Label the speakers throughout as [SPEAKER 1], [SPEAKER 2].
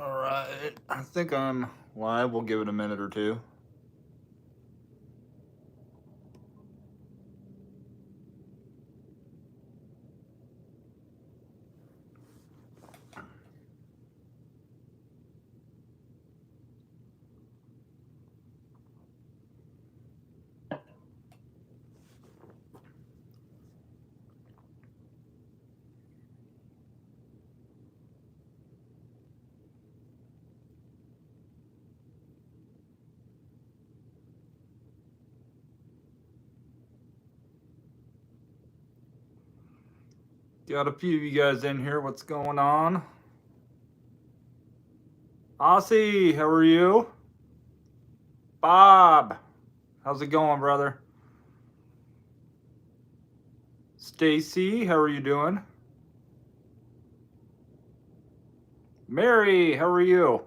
[SPEAKER 1] All right, I think I'm live. We'll give it a minute or two. Got a few of you guys in here. What's going on? Aussie, how are you? Bob, how's it going, brother? Stacy, how are you doing? Mary, how are you?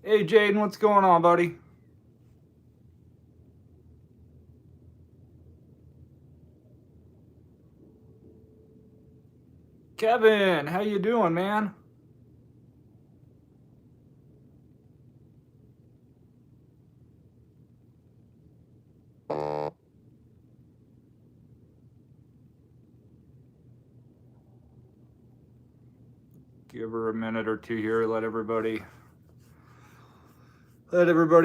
[SPEAKER 1] Hey, Jaden, what's going on, buddy? Kevin, how you doing, man? Give her a minute or two here. Let everybody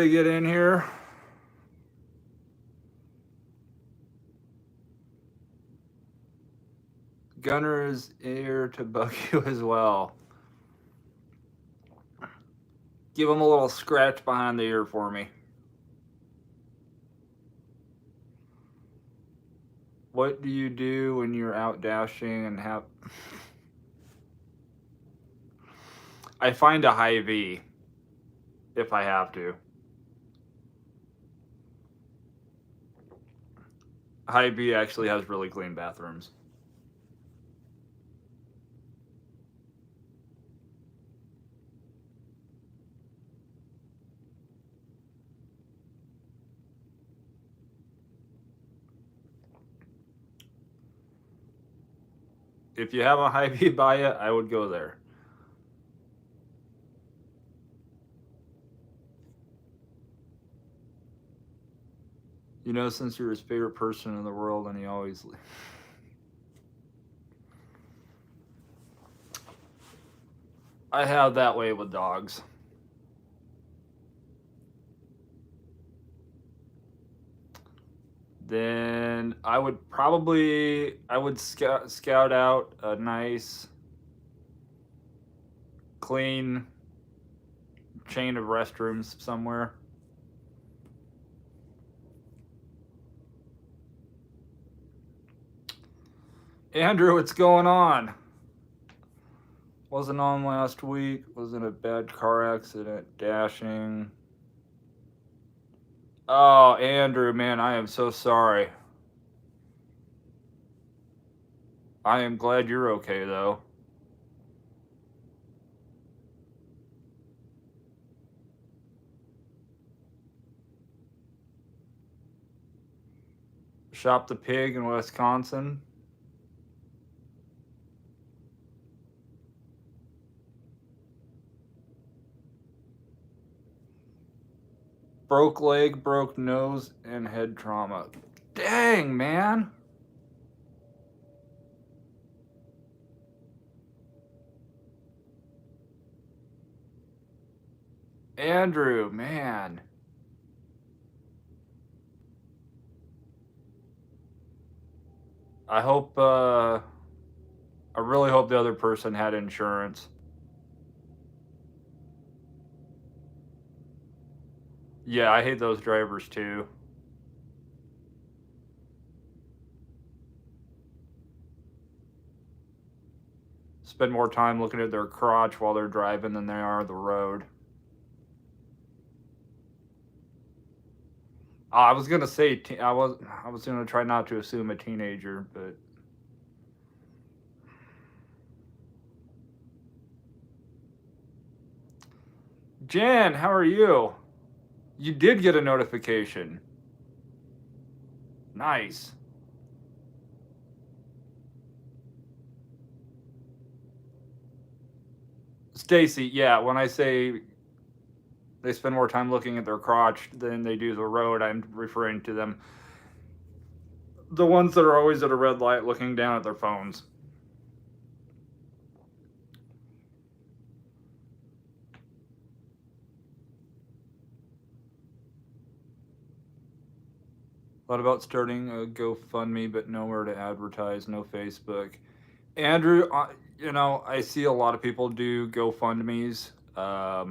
[SPEAKER 1] get in here. Gunner is here to bug you as well. Give him a little scratch behind the ear for me. What do you do when you're out dashing and have... I find a high V if I have to. High V actually has really clean bathrooms. If you have a high V by it, I would go there. You know, since you're his favorite person in the world and he always... I have that way with dogs. Then I would scout out a nice clean chain of restrooms somewhere. Andrew, what's going on? Wasn't on last week. Was in a bad car accident, dashing. Oh, Andrew, man, I am so sorry. I am glad you're okay, though. Shop the Pig in Wisconsin. Broke leg, broke nose, and head trauma. Dang, man. Andrew, man. I really hope the other person had insurance. Yeah, I hate those drivers too. Spend more time looking at their crotch while they're driving than they are the road. I was gonna say I was gonna try not to assume a teenager, but Jen, how are you? You did get a notification. Nice. Stacy, yeah, when I say they spend more time looking at their crotch than they do the road, I'm referring to them. The ones that are always at a red light looking down at their phones. Thought about starting a GoFundMe, but nowhere to advertise, no Facebook. Andrew, I see a lot of people do GoFundMe's. I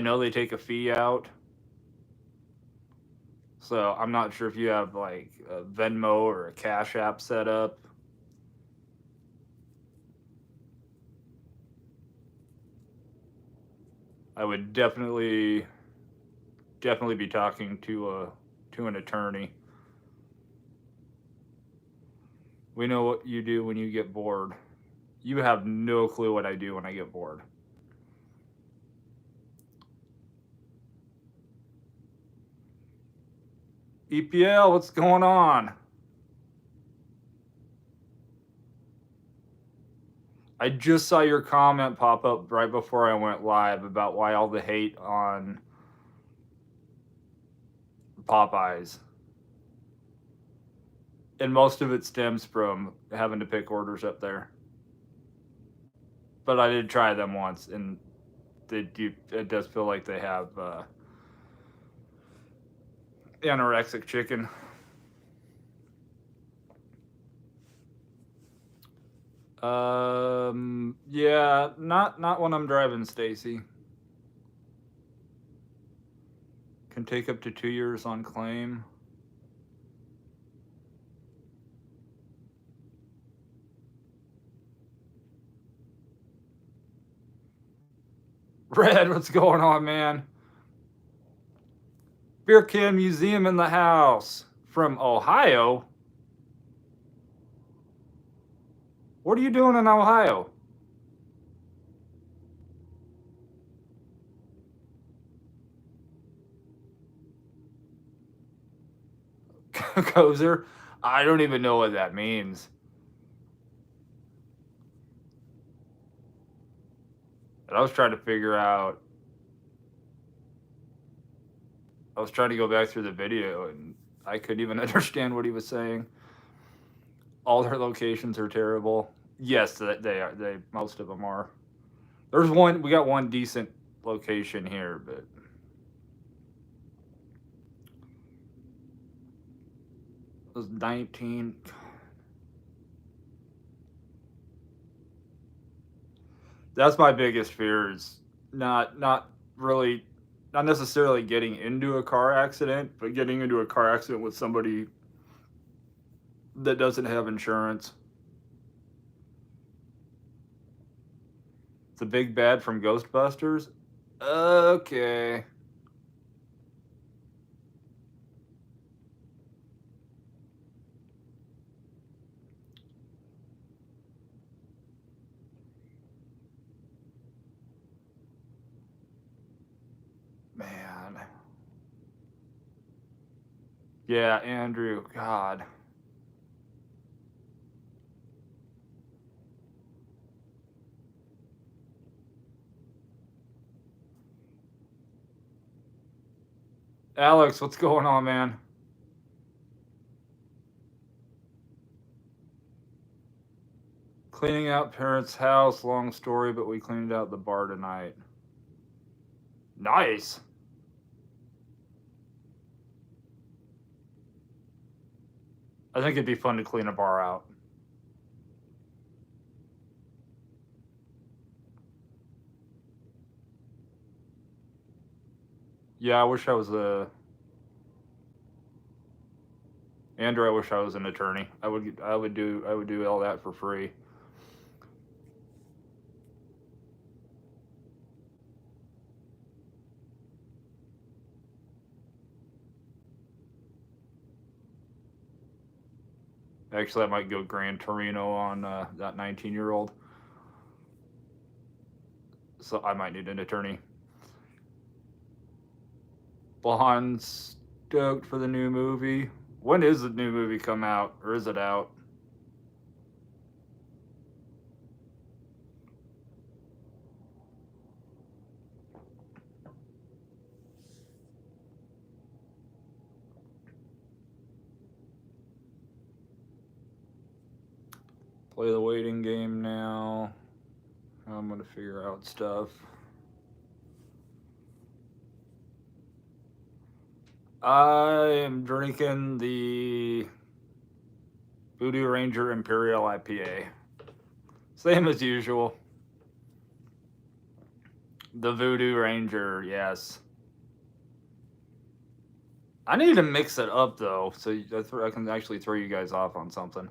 [SPEAKER 1] know they take a fee out. So I'm not sure if you have like a Venmo or a Cash App set up. I would definitely be talking to an attorney. We know what you do when you get bored. You have no clue what I do when I get bored. EPL, what's going on? I just saw your comment pop up right before I went live about why all the hate on Popeyes. And most of it stems from having to pick orders up there. But I did try them once, and it does feel like they have anorexic chicken. Yeah, not when I'm driving, Stacy. Can take up to 2 years on claim. Red, what's going on, man? Beer Can Museum in the house from Ohio. What are you doing in Ohio? Gozer? I don't even know what that means. And I was trying to figure out. I was trying to go back through the video, and I couldn't even understand what he was saying. All their locations are terrible. Yes, they are. Most of them are. There's one. We got one decent location here, but it was 19. That's my biggest fear is not necessarily getting into a car accident, but getting into a car accident with somebody that doesn't have insurance. The big bad from Ghostbusters? Okay. Man. Yeah, Andrew, God. Alex, what's going on, man? Cleaning out parents' house, long story, but we cleaned out the bar tonight. Nice. I think it'd be fun to clean a bar out. Yeah, I wish I was Andrew, I wish I was an attorney. I would do all that for free. Actually, I might go Gran Torino on that 19-year-old. So I might need an attorney. Blonde stoked for the new movie. When is the new movie come out, or is it out? Play the waiting game now. I'm gonna figure out stuff. I am drinking the Voodoo Ranger Imperial IPA. Same as usual. The Voodoo Ranger, yes. I need to mix it up though, so I can actually throw you guys off on something.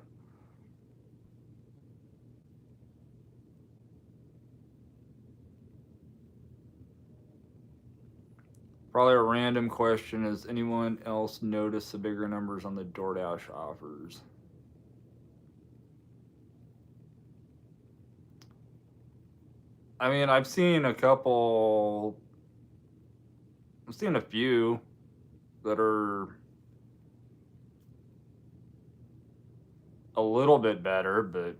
[SPEAKER 1] Probably a random question. Has anyone else noticed the bigger numbers on the DoorDash offers? I mean, I've seen a few that are a little bit better, but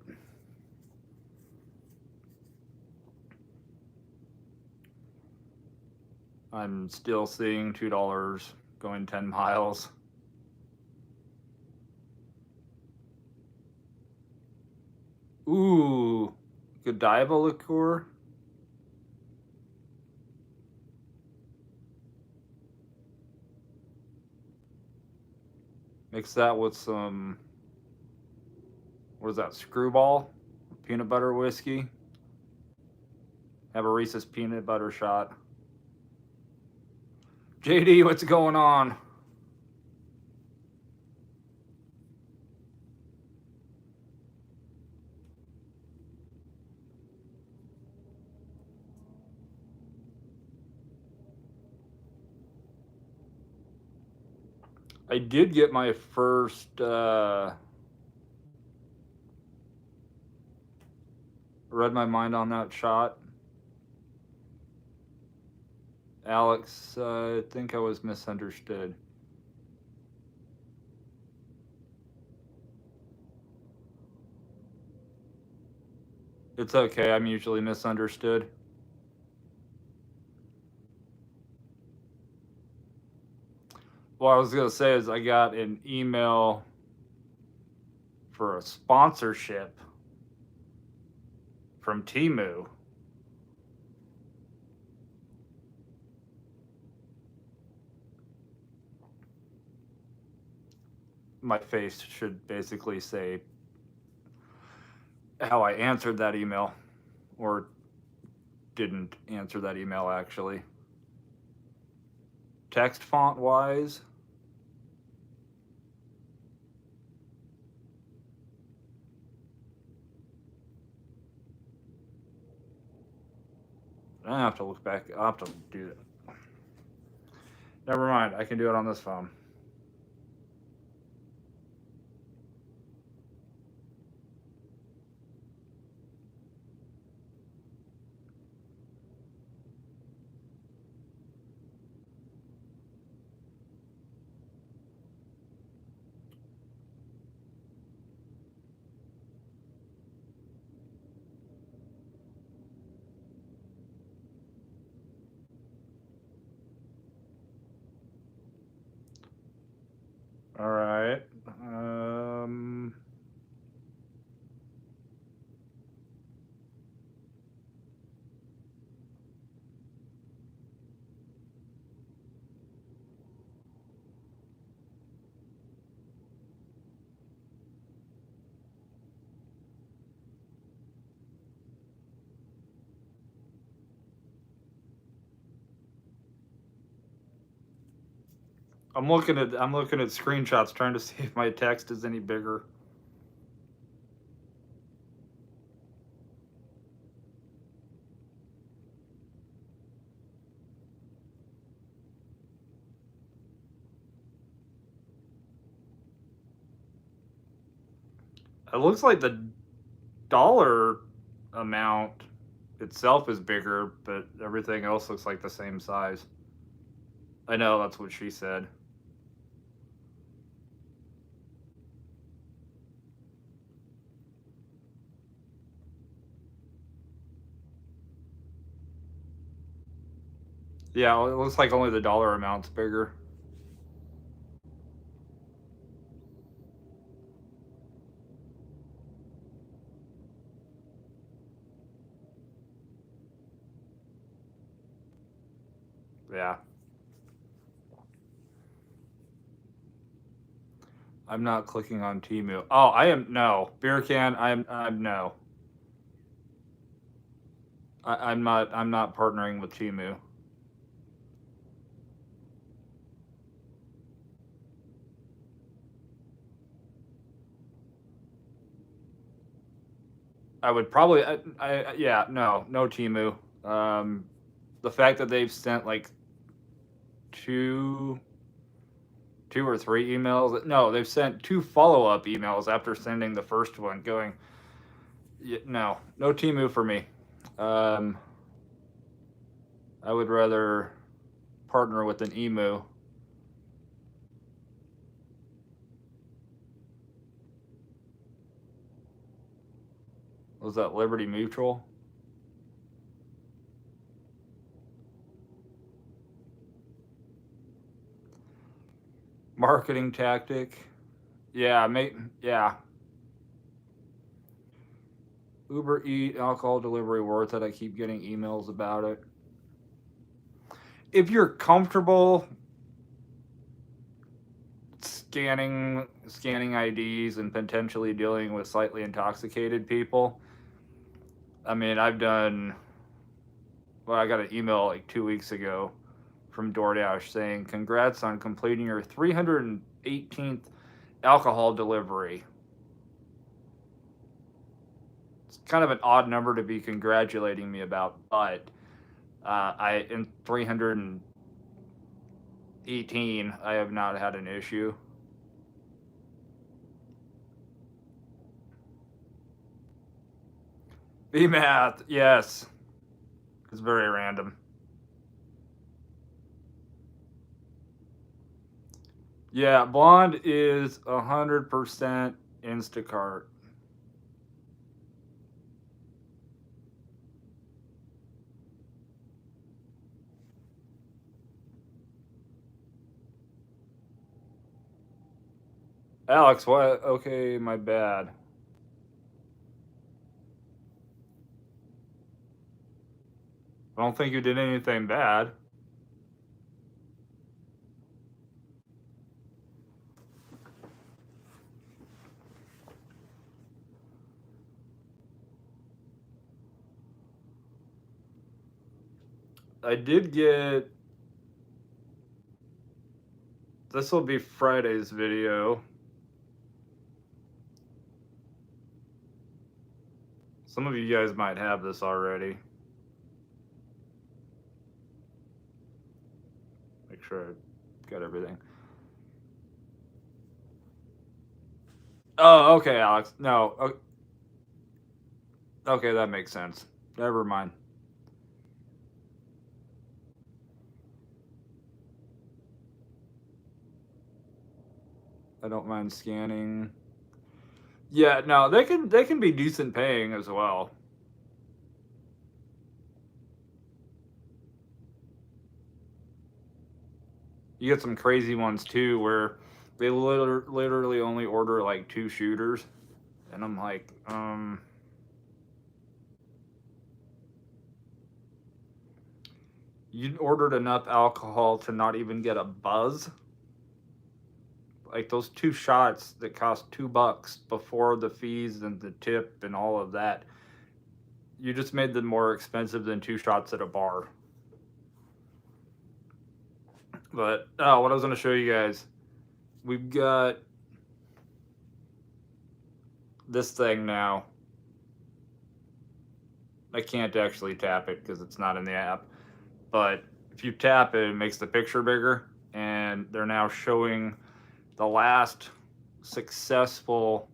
[SPEAKER 1] I'm still seeing $2 going 10 miles. Ooh, Godiva liqueur. Mix that with some, what is that, Screwball? Peanut butter whiskey. Have a Reese's peanut butter shot. JD, what's going on? I did get my first read my mind on that shot. Alex, I think I was misunderstood. It's okay, I'm usually misunderstood. What I was going to say is I got an email for a sponsorship from Temu. My face should basically say how I answered that email, or didn't answer that email actually. Text font wise, I have to look back. I'll have to do that. Never mind. I can do it on this phone. All right. I'm looking at screenshots trying to see if my text is any bigger. It looks like the dollar amount itself is bigger, but everything else looks like the same size. I know, that's what she said. Yeah, it looks like only the dollar amount's bigger. Yeah. I'm not clicking on Temu. Oh, I am no. Beer can, I'm no. I'm not partnering with Temu. I would probably yeah, no Temu. The fact that they've sent like two or three emails. No, they've sent two follow-up emails after sending the first one going, no Temu for me. Um, I would rather partner with an emu. Was that Liberty Mutual? Marketing tactic. Yeah, yeah. Uber Eat alcohol delivery worth it. I keep getting emails about it. If you're comfortable scanning IDs and potentially dealing with slightly intoxicated people, I mean, I got an email like 2 weeks ago from DoorDash saying, "Congrats on completing your 318th alcohol delivery." It's kind of an odd number to be congratulating me about, but in 318, I have not had an issue. BMath, yes. It's very random. Yeah, Blonde is 100% Instacart. Alex, what? Okay, my bad. I don't think you did anything bad. I did get. This will be Friday's video. Some of you guys might have this already. Make sure I got everything. Oh, okay, Alex. No. Okay, that makes sense. Never mind. I don't mind scanning. Yeah, no, they can be decent paying as well. You get some crazy ones too where they literally only order like 2 shooters, and I'm like, you ordered enough alcohol to not even get a buzz. Like those 2 shots that cost $2 before the fees and the tip and all of that, you just made them more expensive than 2 shots at a bar. But what I was going to show you guys, we've got this thing now. I can't actually tap it because it's not in the app, but if you tap it, it makes the picture bigger, and they're now showing the last successful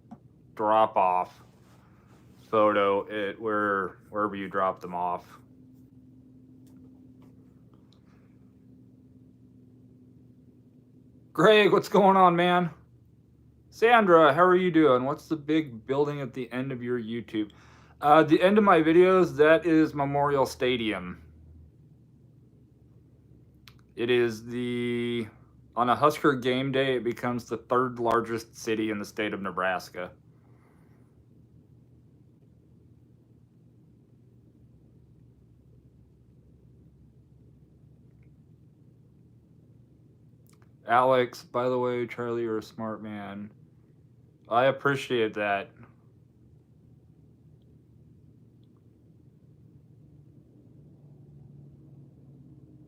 [SPEAKER 1] drop-off photo at wherever you drop them off. Greg, what's going on, man? Sandra, how are you doing? What's the big building at the end of your YouTube? The end of my videos, that is Memorial Stadium. It is on a Husker game day, it becomes the 3rd largest city in the state of Nebraska. Alex, by the way, Charlie, you're a smart man. I appreciate that.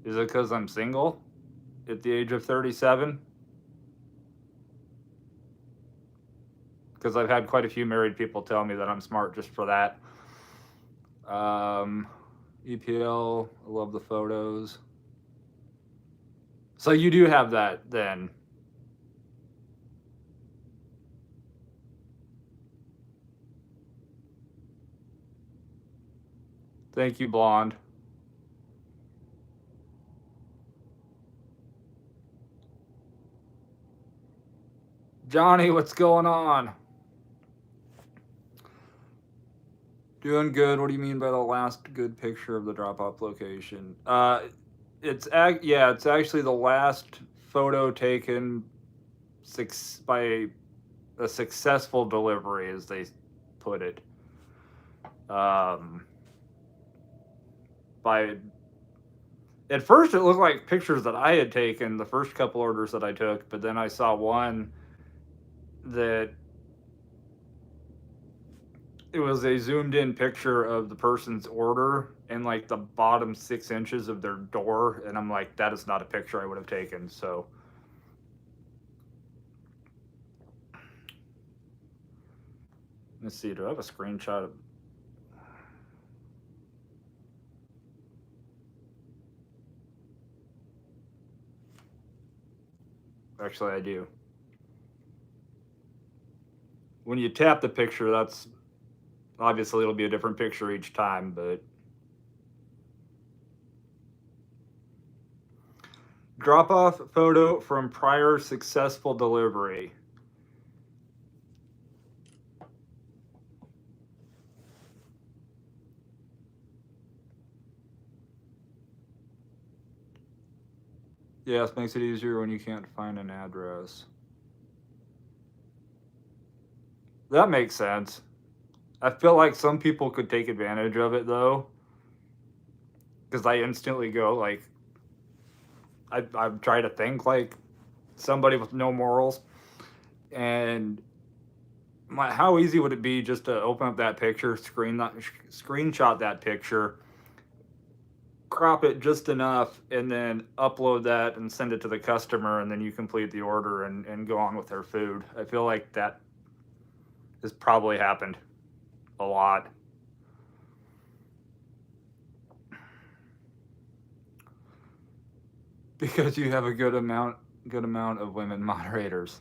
[SPEAKER 1] Is it because I'm single at the age of 37? Because I've had quite a few married people tell me that I'm smart just for that. EPL, I love the photos. So you do have that then. Thank you, Blonde. Johnny, what's going on? Doing good. What do you mean by the last good picture of the drop-off location? It's actually the last photo taken by a successful delivery, as they put it. By at first it looked like pictures that I had taken the first couple orders that I took, but then I saw one that it was a zoomed in picture of the person's order and like the bottom 6 inches of their door, and I'm like, that is not a picture I would have taken. So let's see, do I have a screenshot of actually I do. When you tap the picture, that's obviously it'll be a different picture each time, but drop off photo from prior successful delivery. Yes, makes it easier when you can't find an address. That makes sense. I feel like some people could take advantage of it though, because I instantly go like, I try to think like somebody with no morals, and how easy would it be just to open up that picture, screenshot that picture, crop it just enough, and then upload that and send it to the customer, and then you complete the order and go on with their food. I feel like that has probably happened a lot. Because you have a good amount of women moderators.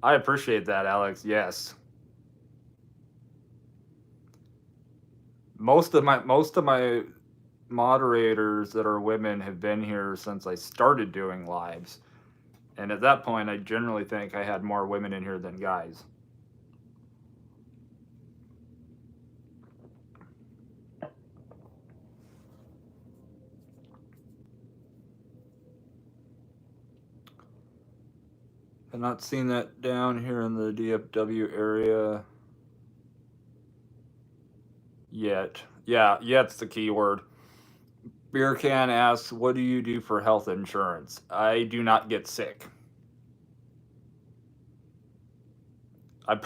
[SPEAKER 1] I appreciate that, Alex. Yes. Most of my moderators that are women have been here since I started doing lives. And at that point, I generally think I had more women in here than guys. I've not seen that down here in the DFW area yet. Yeah, yet's the key word. Beer Can asks, what do you do for health insurance? I do not get sick. I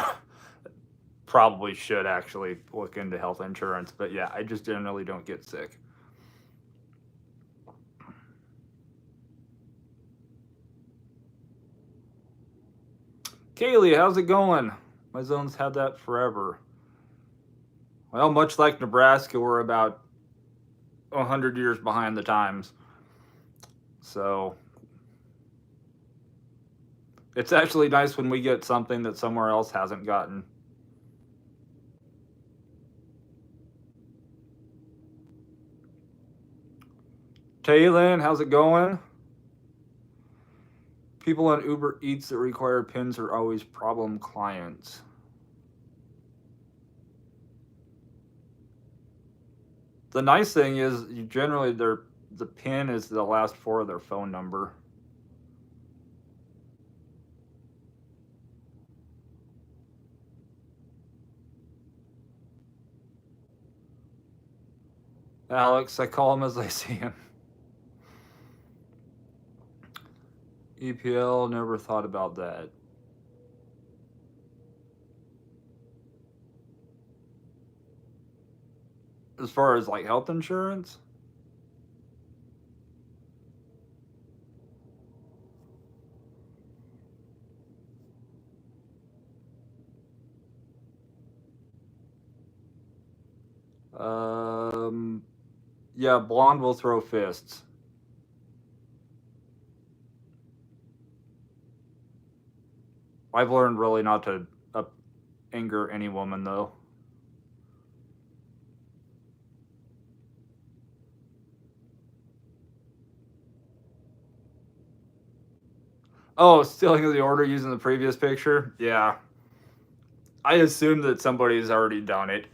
[SPEAKER 1] probably should actually look into health insurance, but yeah, I just generally don't get sick. Kaylee, how's it going? My zone's had that forever. Well, much like Nebraska, we're about 100 years behind the times. So it's actually nice when we get something that somewhere else hasn't gotten. Taylin, how's it going? People on Uber Eats that require PINs are always problem clients. The nice thing is, generally, the PIN is the last four of their phone number. Alex, I call him as I see him. EPL, never thought about that. As far as like health insurance? Yeah, blonde will throw fists. I've learned really not to anger any woman though. Oh, stealing the order using the previous picture? Yeah. I assume that somebody's already done it.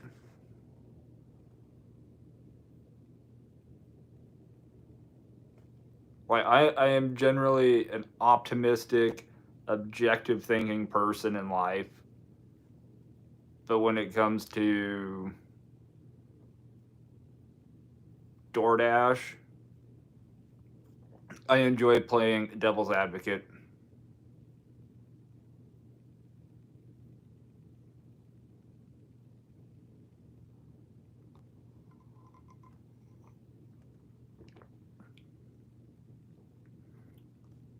[SPEAKER 1] Like I am generally an optimistic, objective thinking person in life. But when it comes to DoorDash, I enjoy playing devil's advocate.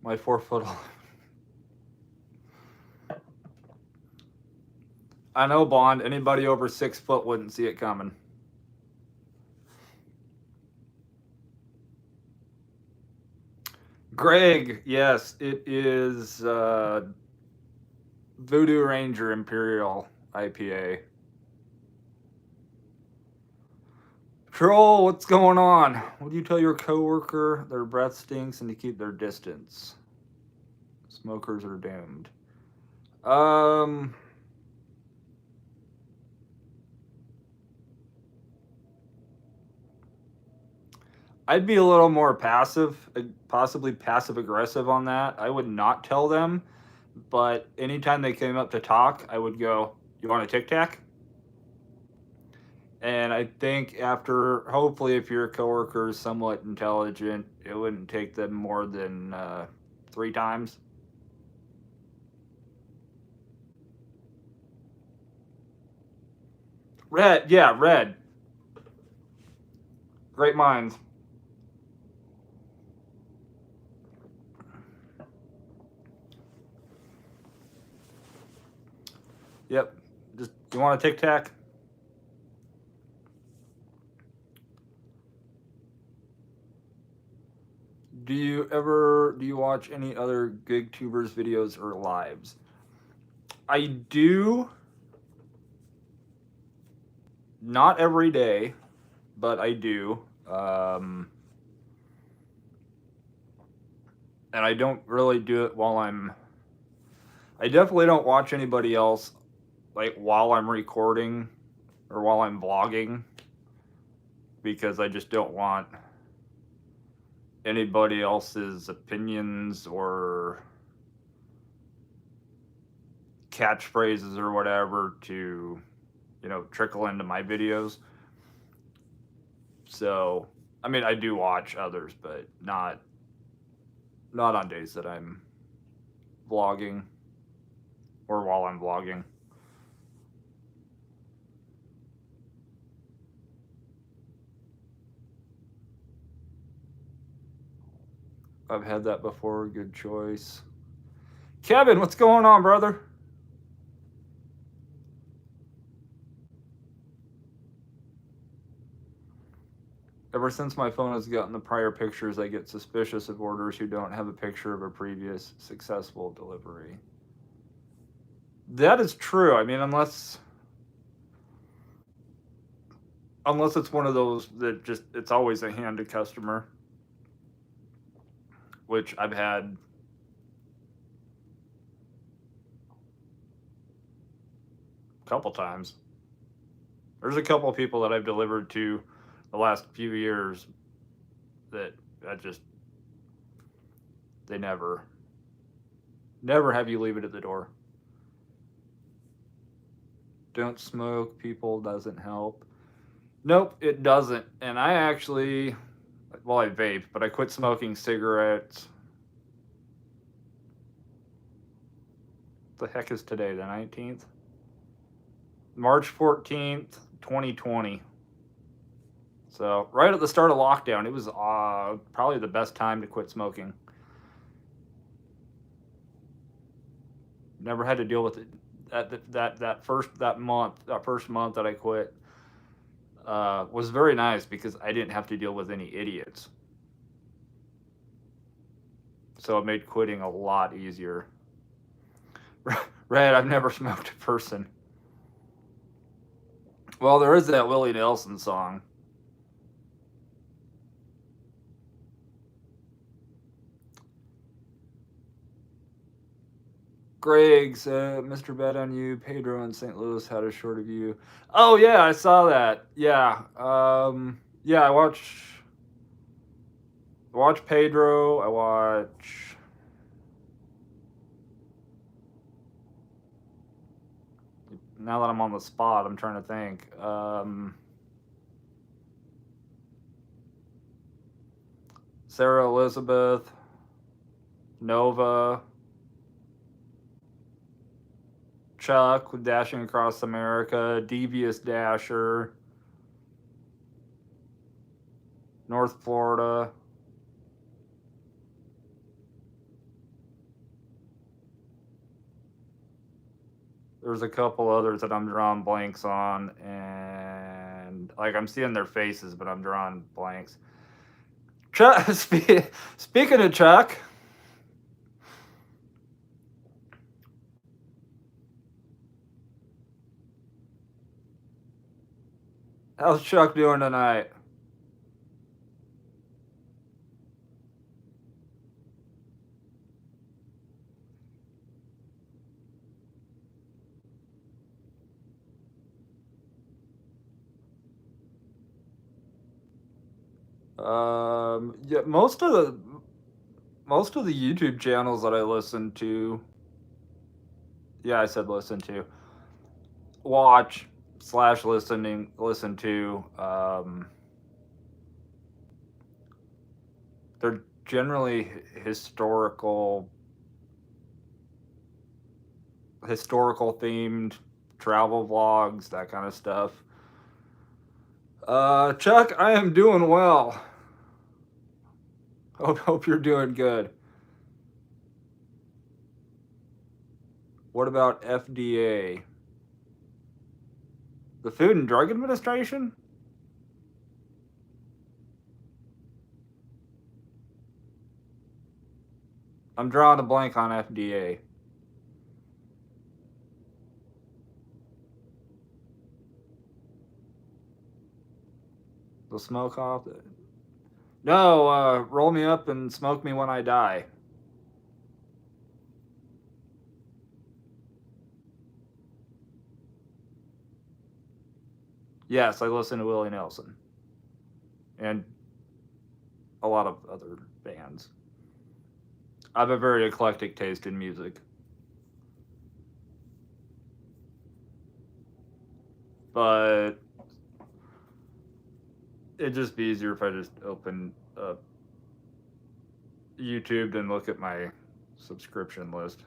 [SPEAKER 1] My 4 foot. I know, Bond. Anybody over 6 foot wouldn't see it coming. Greg, yes, it is Voodoo Ranger Imperial IPA. Troll, what's going on? What do you tell your coworker? Their breath stinks and to keep their distance. Smokers are doomed. I'd be a little more passive, possibly passive aggressive on that. I would not tell them, but anytime they came up to talk, I would go, "You want a Tic Tac?" And I think after, hopefully, if your coworker is somewhat intelligent, it wouldn't take them more than 3 times. Red, yeah, red. Great minds. Yep. Just, you want a Tic Tac? Do you watch any other gig tubers videos or lives? I do. Not every day, but I do. And I don't really do it while I definitely don't watch anybody else like while I'm recording or while I'm vlogging, because I just don't want anybody else's opinions or catchphrases or whatever to, trickle into my videos. So, I mean, I do watch others, but not on days that I'm vlogging or while I'm vlogging. I've had that before. Good choice. Kevin, what's going on, brother? Ever since my phone has gotten the prior pictures, I get suspicious of orders who don't have a picture of a previous successful delivery. That is true. I mean, unless it's one of those that just, it's always a handed customer, which I've had a couple times. There's a couple of people that I've delivered to the last few years that they never have you leave it at the door. Don't smoke, people, doesn't help. Nope, it doesn't. And I actually, well, I vape, but I quit smoking cigarettes The heck is today, the 19th? March 14th, 2020. So, right at the start of lockdown, it was probably the best time to quit smoking. Never had to deal with it. That first month that I quit was very nice because I didn't have to deal with any idiots. So it made quitting a lot easier. Red, I've never smoked a person. Well, there is that Willie Nelson song. Greg's, Mr. Bet on You, Pedro in St. Louis had a short of you. Oh yeah, I saw that. Yeah, yeah, I watch Pedro. I watch. Now that I'm on the spot, I'm trying to think. Sarah Elizabeth, Nova, Chuck with Dashing Across America, Devious Dasher, North Florida. There's a couple others that I'm drawing blanks on, and like I'm seeing their faces, but I'm drawing blanks. Chuck, speaking of Chuck, how's Chuck doing tonight? Yeah, most of the YouTube channels that I listen to, yeah, I said listen to, watch / listen to, they're generally historical themed travel vlogs, that kind of stuff. Chuck, I am doing well. Hope you're doing good. What about FDA? The Food and Drug Administration? I'm drawing a blank on FDA. The smoke off? No, roll me up and smoke me when I die. Yes, I listen to Willie Nelson. And a lot of other bands. I have a very eclectic taste in music. But it'd just be easier if I just open up YouTube and look at my subscription list.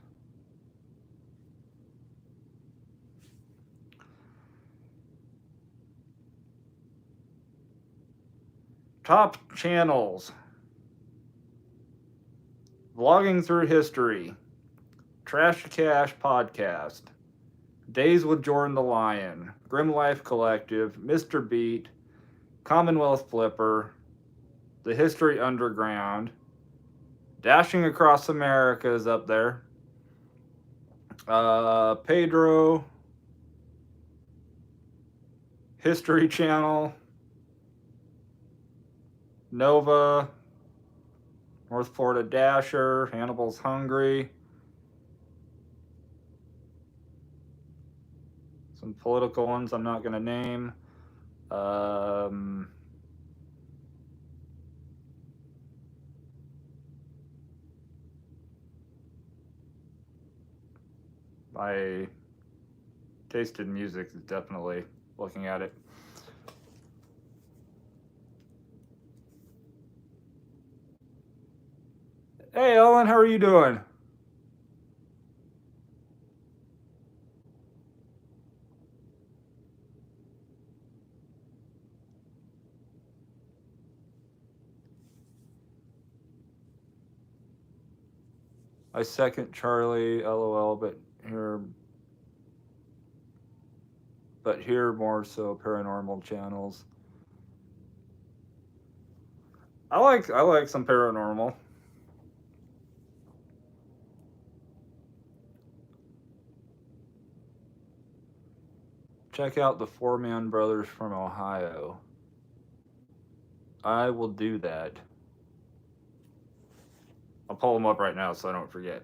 [SPEAKER 1] Top channels. Vlogging Through History. Trash to Cash Podcast. Days with Jordan the Lion. Grim Life Collective. Mr. Beat. Commonwealth Flipper. The History Underground. Dashing Across America is up there. Pedro. History Channel. Nova. North Florida Dasher. Hannibal's Hungry. Some political ones I'm not going to name. My taste in music is definitely looking at it. Hey, Ellen, how are you doing? I second Charlie, LOL, but here more so paranormal channels. I like some paranormal. Check out the Four-Man Brothers from Ohio. I will do that. I'll pull them up right now so I don't forget.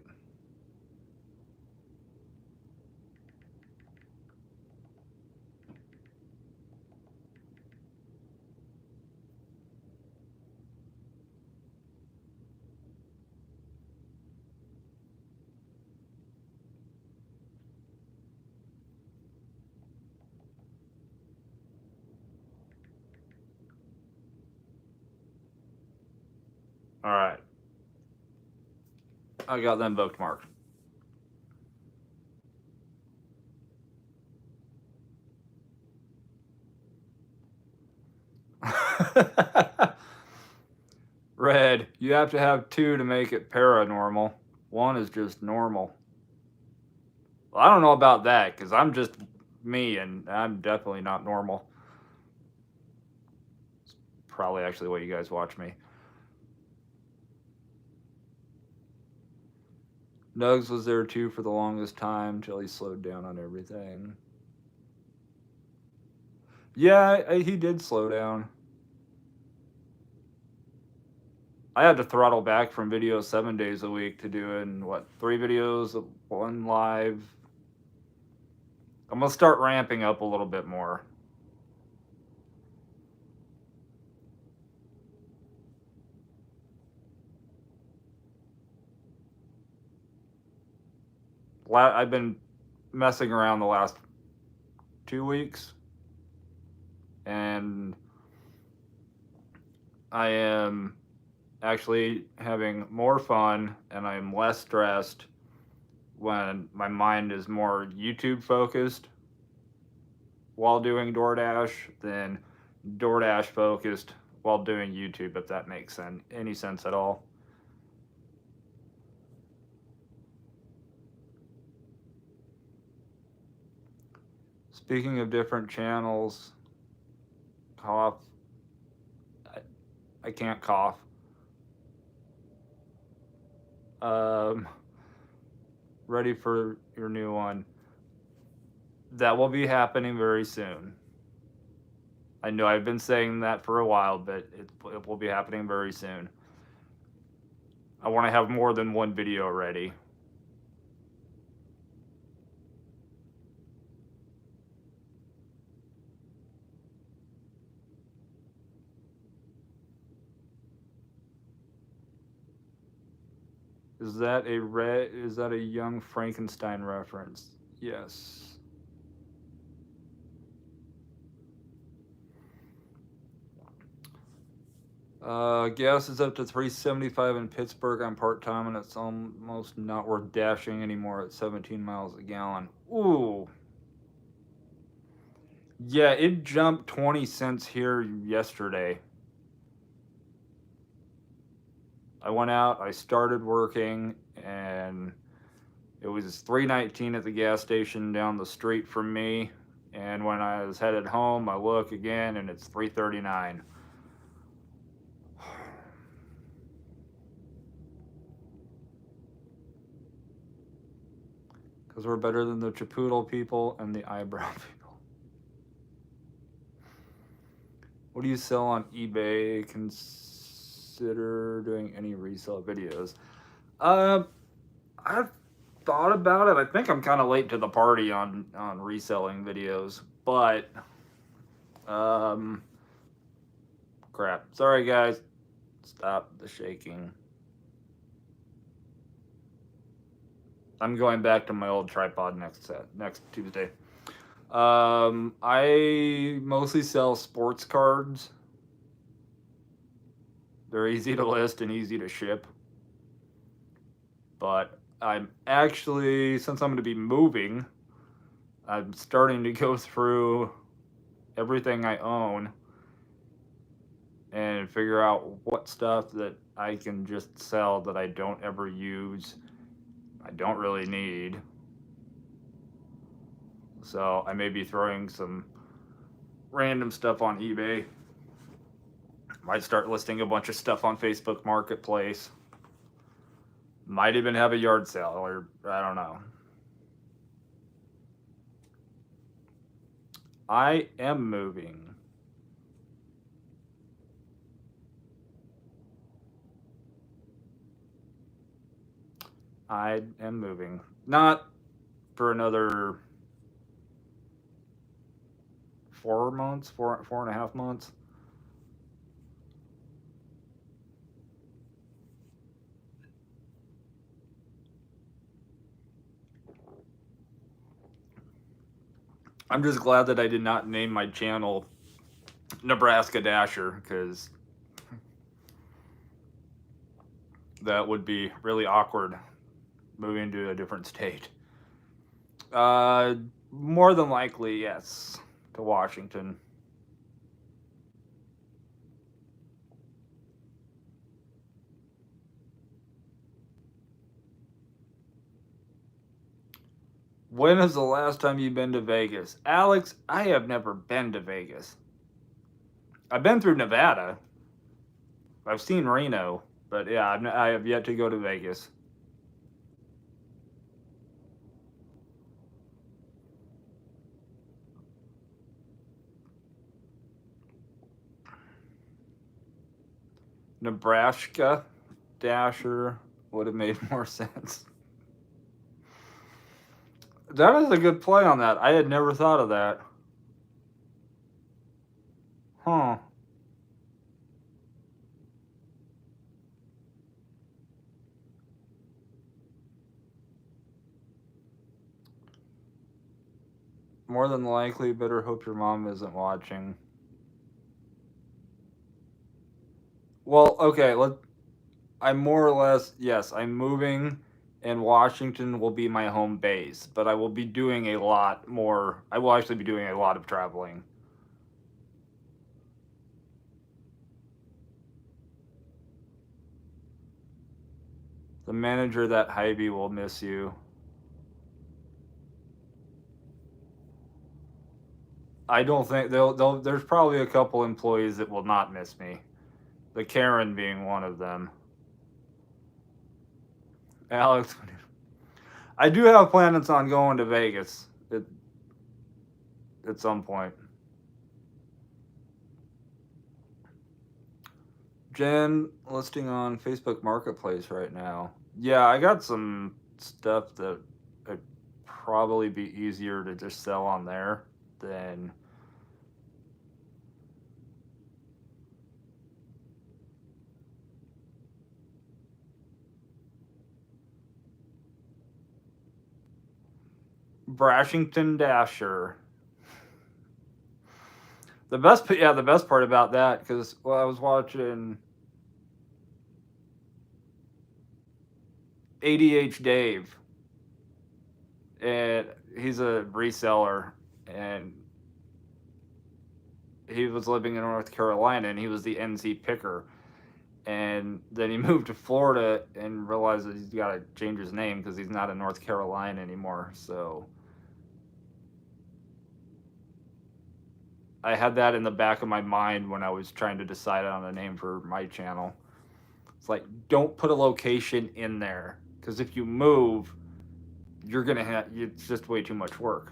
[SPEAKER 1] All right. I got them bookmarked. Red, you have to have two to make it paranormal. One is just normal. Well, I don't know about that because I'm just me and I'm definitely not normal. It's probably actually what you guys watch me. Nugs was there too for the longest time till he slowed down on everything. Yeah, he did slow down. I had to throttle back from videos 7 days a week to doing, 3 videos, 1 live. I'm going to start ramping up a little bit more. I've been messing around the last 2 weeks, and I am actually having more fun and I'm less stressed when my mind is more YouTube focused while doing DoorDash than DoorDash focused while doing YouTube, if that makes any sense at all. Speaking of different channels, cough. I can't cough. Ready for your new one. That will be happening very soon. I know I've been saying that for a while, but it will be happening very soon. I want to have more than one video ready. Is that a Young Frankenstein reference? Yes. Gas is up to $3.75 in Pittsburgh on part-time, and it's almost not worth dashing anymore at 17 miles a gallon. Ooh. Yeah, it jumped 20 cents here yesterday. I went out, I started working, and it was $3.19 at the gas station down the street from me. And when I was headed home, I look again, and it's $3.39. Because we're better than the Chipotle people and the eyebrow people. What do you sell on eBay? Consider doing any resale videos. I've thought about it. I think I'm kind of late to the party on reselling videos, but crap. Sorry guys. Stop the shaking. I'm going back to my old tripod next Tuesday. I mostly sell sports cards. They're easy to list and easy to ship. But I'm actually, since I'm going to be moving, I'm starting to go through everything I own and figure out what stuff that I can just sell that I don't ever use I don't really need. So I may be throwing some random stuff on eBay. Might start listing a bunch of stuff on Facebook Marketplace. Might even have a yard sale, or I don't know. I am moving. I am moving. Not for another 4 months, 4.5 months. I'm just glad that I did not name my channel Nebraska Dasher, because that would be really awkward moving to a different state. More than likely, yes, to Washington. When is the last time you've been to Vegas? Alex, I have never been to Vegas. I've been through Nevada. I've seen Reno, but yeah, I have yet to go to Vegas. Nebraska Dasher would have made more sense. That is a good play on that. I had never thought of that. Huh. More than likely, better hope your mom isn't watching. Well, okay, I'm more or less, yes, I'm moving, and Washington will be my home base, but I will be doing a lot more. I will actually be doing a lot of traveling. The manager that Hy-Vee will miss you. I don't think they'll. There's probably a couple employees that will not miss me. The Karen being one of them. Alex, I do have plans on going to Vegas at some point. Jen, listing on Facebook Marketplace right now. Yeah, I got some stuff that would probably be easier to just sell on there than. Brashington Dasher. The best part about that, because I was watching ADH Dave, and he's a reseller, and he was living in North Carolina, and he was the NC picker, and then he moved to Florida and realized that he's got to change his name because he's not in North Carolina anymore. So I had that in the back of my mind when I was trying to decide on a name for my channel. It's like, don't put a location in there, because if you move, you're gonna have, it's just way too much work.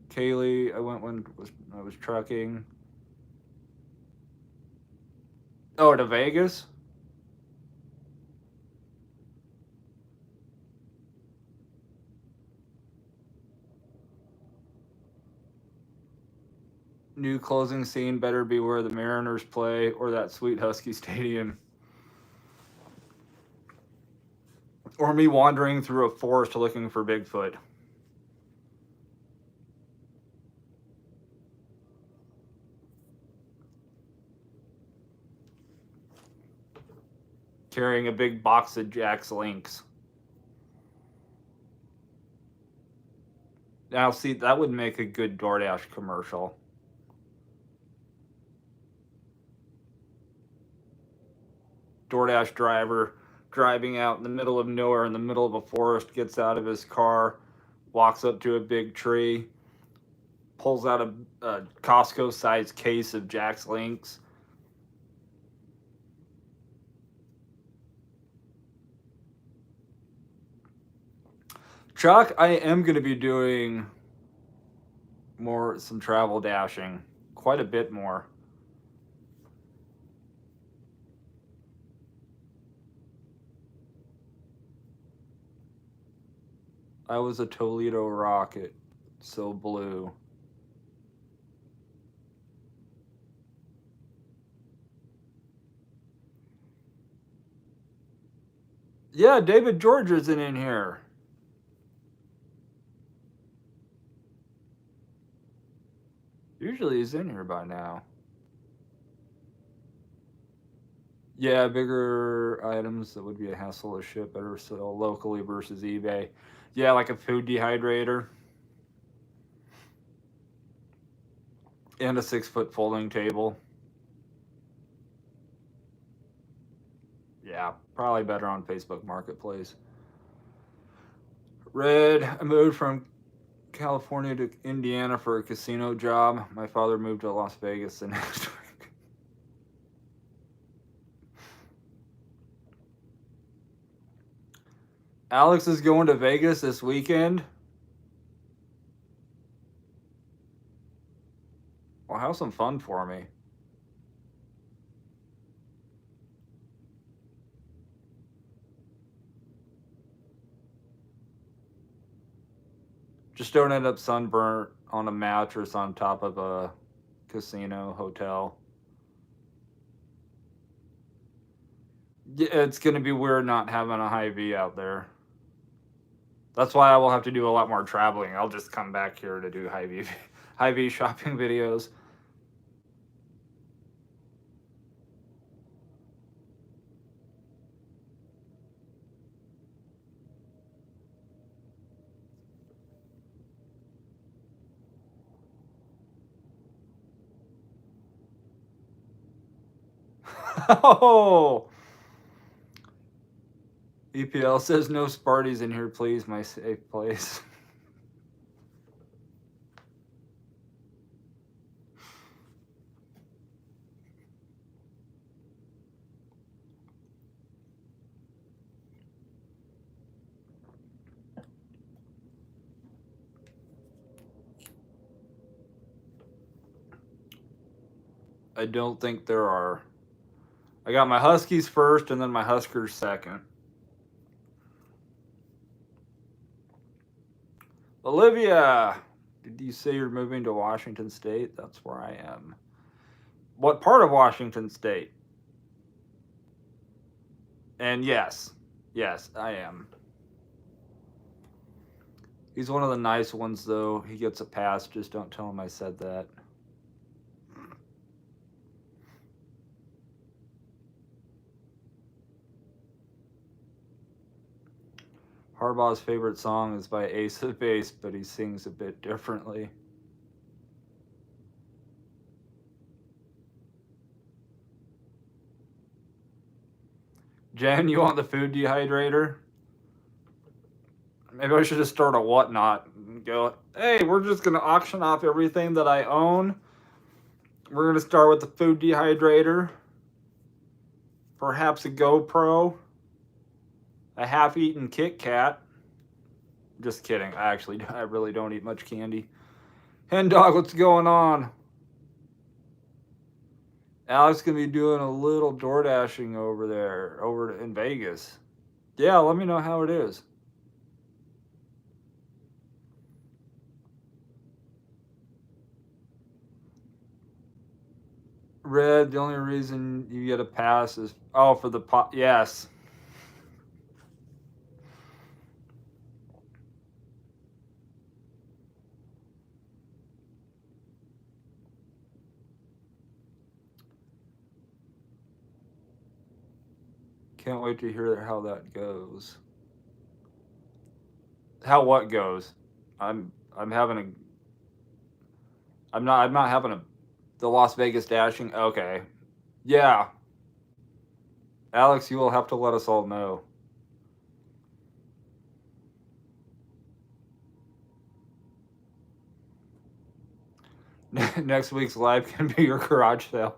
[SPEAKER 1] Kaylee, I went when I was trucking. Oh, to Vegas? New closing scene better be where the Mariners play or that sweet Husky Stadium. Or me wandering through a forest looking for Bigfoot. Carrying a big box of Jack's Links. Now, see, that would make a good DoorDash commercial. DoorDash driver driving out in the middle of nowhere in the middle of a forest, gets out of his car, walks up to a big tree, pulls out a Costco-sized case of Jack's Links. Chuck, I am going to be doing some travel dashing, quite a bit more. I was a Toledo Rocket, so blue. Yeah, David George isn't in here. Usually he's in here by now. Yeah, bigger items that would be a hassle to ship better sell locally versus eBay. Yeah, like a food dehydrator. And a 6-foot folding table. Yeah, probably better on Facebook Marketplace. Red, I moved from California to Indiana for a casino job. My father moved to Las Vegas the next week. Alex is going to Vegas this weekend. Well, have some fun for me. Just don't end up sunburnt on a mattress on top of a casino hotel. Yeah, it's going to be weird not having a Hy-Vee out there. That's why I will have to do a lot more traveling. I'll just come back here to do Hy-Vee shopping videos. Oh! EPL says no Sparties in here, please. My safe place. I don't think there are. I got my Huskies first and then my Huskers second. Olivia, did you say you're moving to Washington State? That's where I am. What part of Washington State? And yes, I am. He's one of the nice ones, though. He gets a pass. Just don't tell him I said that. Harbaugh's favorite song is by Ace of Base, but he sings a bit differently. Jen, you want the food dehydrator? Maybe I should just start a whatnot and go, hey, we're just going to auction off everything that I own. We're going to start with the food dehydrator. Perhaps a GoPro. A half-eaten Kit Kat. Just kidding. I really don't eat much candy. Hen Dog, what's going on? Alex gonna be doing a little door dashing over in Vegas. Yeah, let me know how it is. Red, the only reason you get a pass is for the pot. Yes. Can't wait to hear how that goes. How what goes? I'm not having the Las Vegas dashing. Okay. Yeah. Alex, you will have to let us all know. Next week's live can be your garage sale.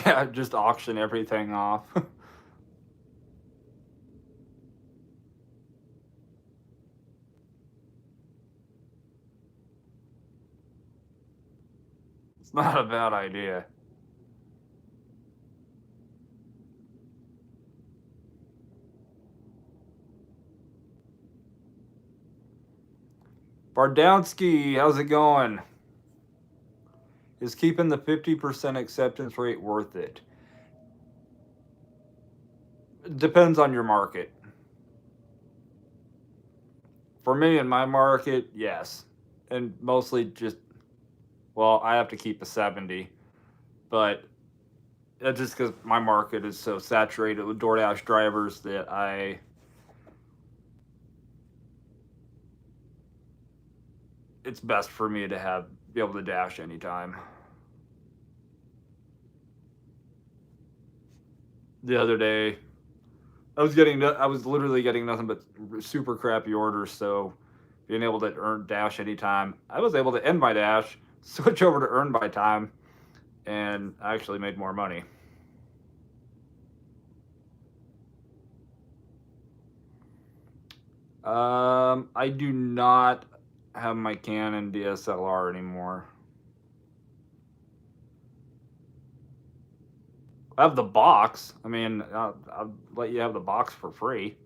[SPEAKER 1] Yeah, just auction everything off. It's not a bad idea. Bardowski, how's it going? Is keeping the 50% acceptance rate worth it? Depends on your market. For me, in my market, yes. And mostly just, well, I have to keep a 70. But that's just because my market is so saturated with DoorDash drivers that it's best for me to be able to dash anytime. The other day, I was literally getting nothing but super crappy orders. So being able to earn dash anytime, I was able to end my dash, switch over to earn by time, and I actually made more money. I do not have my Canon DSLR anymore. I have the box. I mean, I'll let you have the box for free.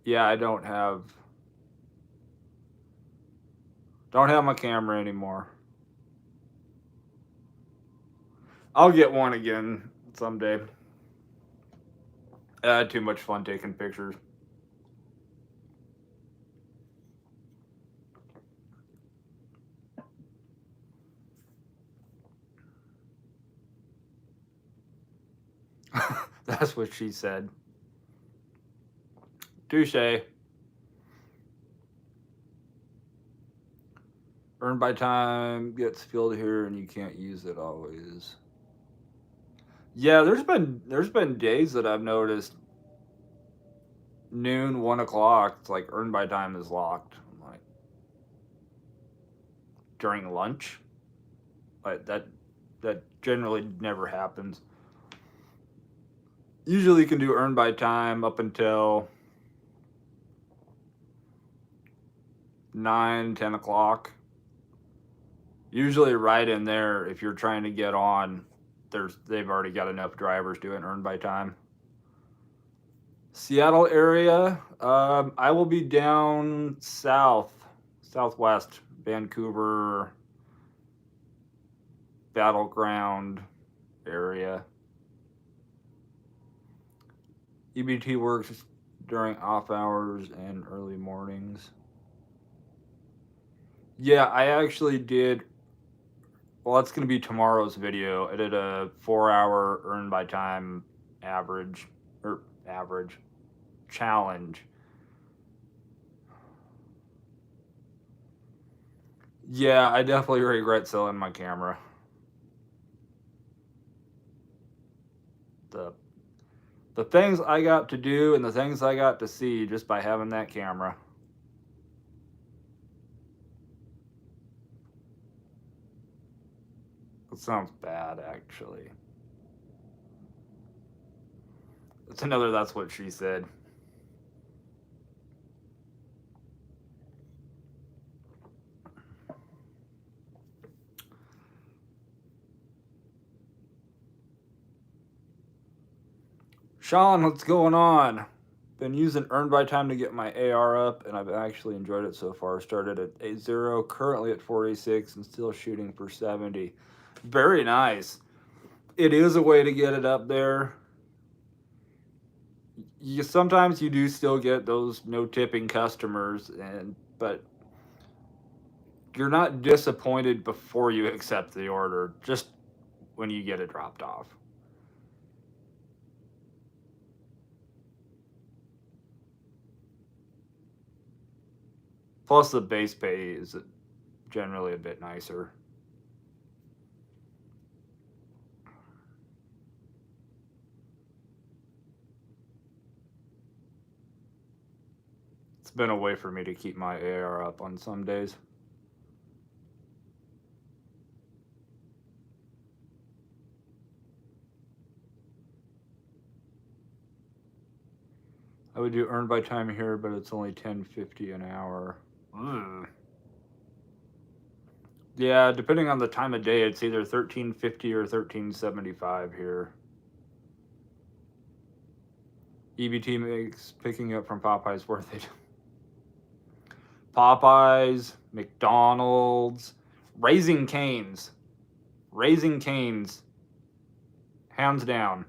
[SPEAKER 1] Yeah, I don't have my camera anymore. I'll get one again someday. I had too much fun taking pictures. That's what she said. Touche. Earned by time gets filled here, and you can't use it always. Yeah, there's been days that I've noticed noon, 1 o'clock. It's like earned by time is locked. I'm like during lunch. Like that generally never happens. Usually you can do earn by time up until 9, 10 o'clock. Usually right in there, if you're trying to get on, they've already got enough drivers doing earn by time. Seattle area, I will be down southwest, Vancouver, Battleground area. EBT works during off hours and early mornings. Yeah, I actually did. Well, that's going to be tomorrow's video. I did a 4-hour earn by time average challenge. Yeah, I definitely regret selling my camera. The things I got to do and the things I got to see just by having that camera. It sounds bad, actually. It's another that's what she said. Sean, what's going on? Been using earn by time to get my AR up, and I've actually enjoyed it so far. Started at 80, currently at 46, and still shooting for 70. Very nice. It is a way to get it up there. Sometimes you do still get those no tipping customers, but you're not disappointed before you accept the order, just when you get it dropped off. Plus, the base pay is generally a bit nicer. It's been a way for me to keep my AR up on some days. I would do earned by time here, but it's only $10.50 an hour. Ugh. Yeah, depending on the time of day, it's either $13.50 or $13.75 here. EBT makes picking up from Popeyes worth it. Popeyes, McDonald's, Raising Cane's, hands down.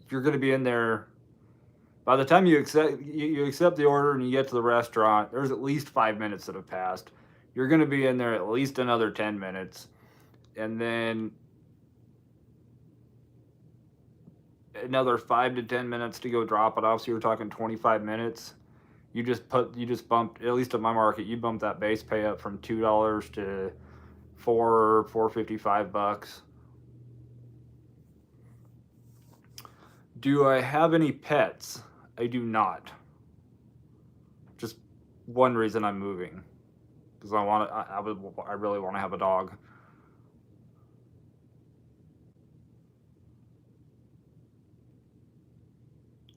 [SPEAKER 1] You're going to be in there. By the time you accept the order and you get to the restaurant, there's at least 5 minutes that have passed. You're going to be in there at least another 10 minutes. And then another 5 to 10 minutes to go drop it off. So you're talking 25 minutes. You just bumped, at least at my market, you bumped that base pay up from $2 to $4.55. Do I have any pets? I do not. Just one reason I'm moving, because I really want to have a dog.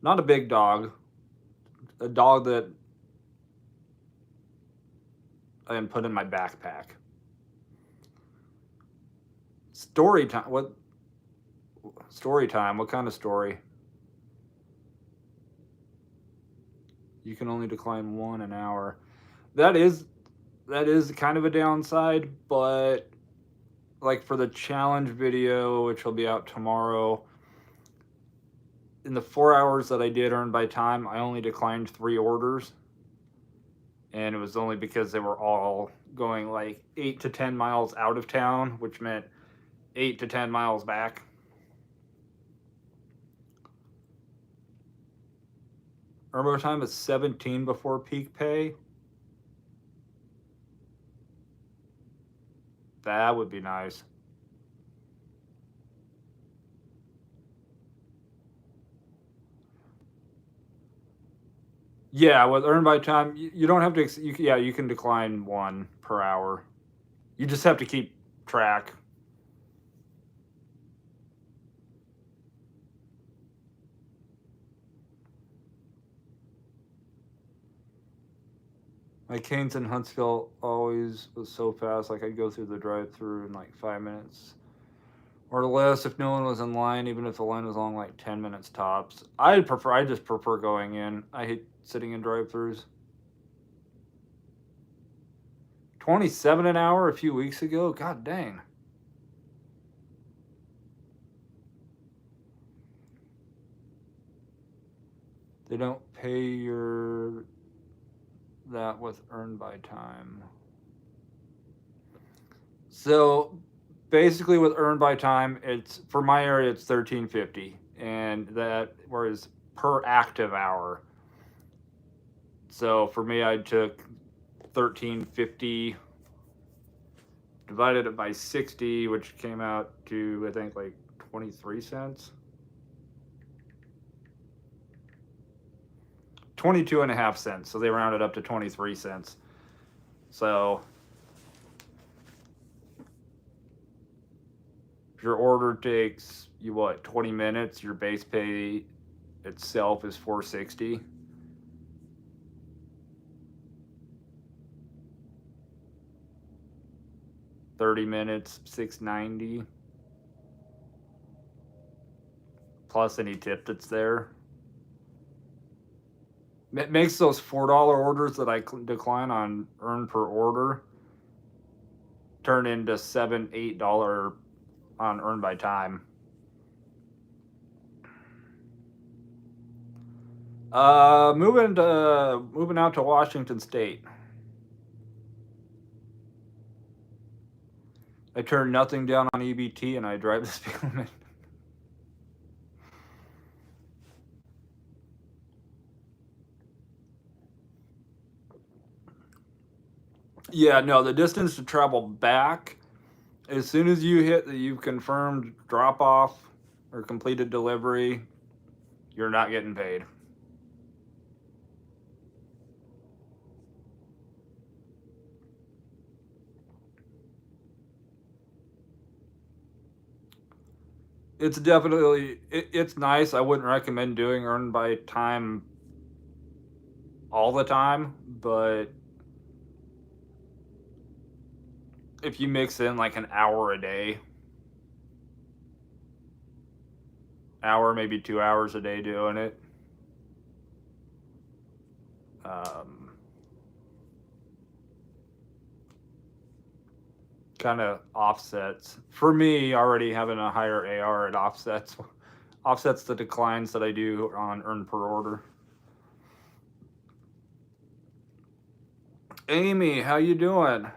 [SPEAKER 1] Not a big dog. A dog that I can put in my backpack. Story time. What? Story time. What kind of story? You can only decline one an hour. That is kind of a downside, but like for the challenge video, which will be out tomorrow, in the 4 hours that I did earn by time, I only declined 3 orders. And it was only because they were all going like 8 to 10 miles out of town, which meant 8 to 10 miles back. Earn by time is 17 before peak pay. That would be nice. Yeah, with earn by time, you don't have to. You can decline 1 per hour. You just have to keep track. My Canes in Huntsville always was so fast. Like I'd go through the drive-through in like 5 minutes or less if no one was in line. Even if the line was long, like 10 minutes tops. I just prefer going in. I hate sitting in drive-throughs. 27 an hour a few weeks ago. God dang. They don't pay your that with earned by time. So basically with earned by time, it's for my area it's $13.50, and that was per active hour. So for me, I took $13.50, divided it by 60, which came out to I think like 23 cents. 22.5 cents. So they rounded up to 23 cents. So if your order takes you 20 minutes, your base pay itself is $4.60. $30 minutes, $6.90. Plus any tip that's there. It makes those $4 orders that I decline on earn per order turn into $7, $8 on earn by time. Moving out to Washington State. I turn nothing down on EBT and I drive the speed limit. Yeah, no, the distance to travel back, as soon as you hit that you've confirmed drop off or completed delivery, you're not getting paid. It's definitely it's nice. I wouldn't recommend doing earn by time all the time, but if you mix in like an hour a day, hour maybe 2 hours a day doing it, um, kind of offsets. For me, already having a higher AR, it offsets the declines that I do on earn per order. Amy, how you doing?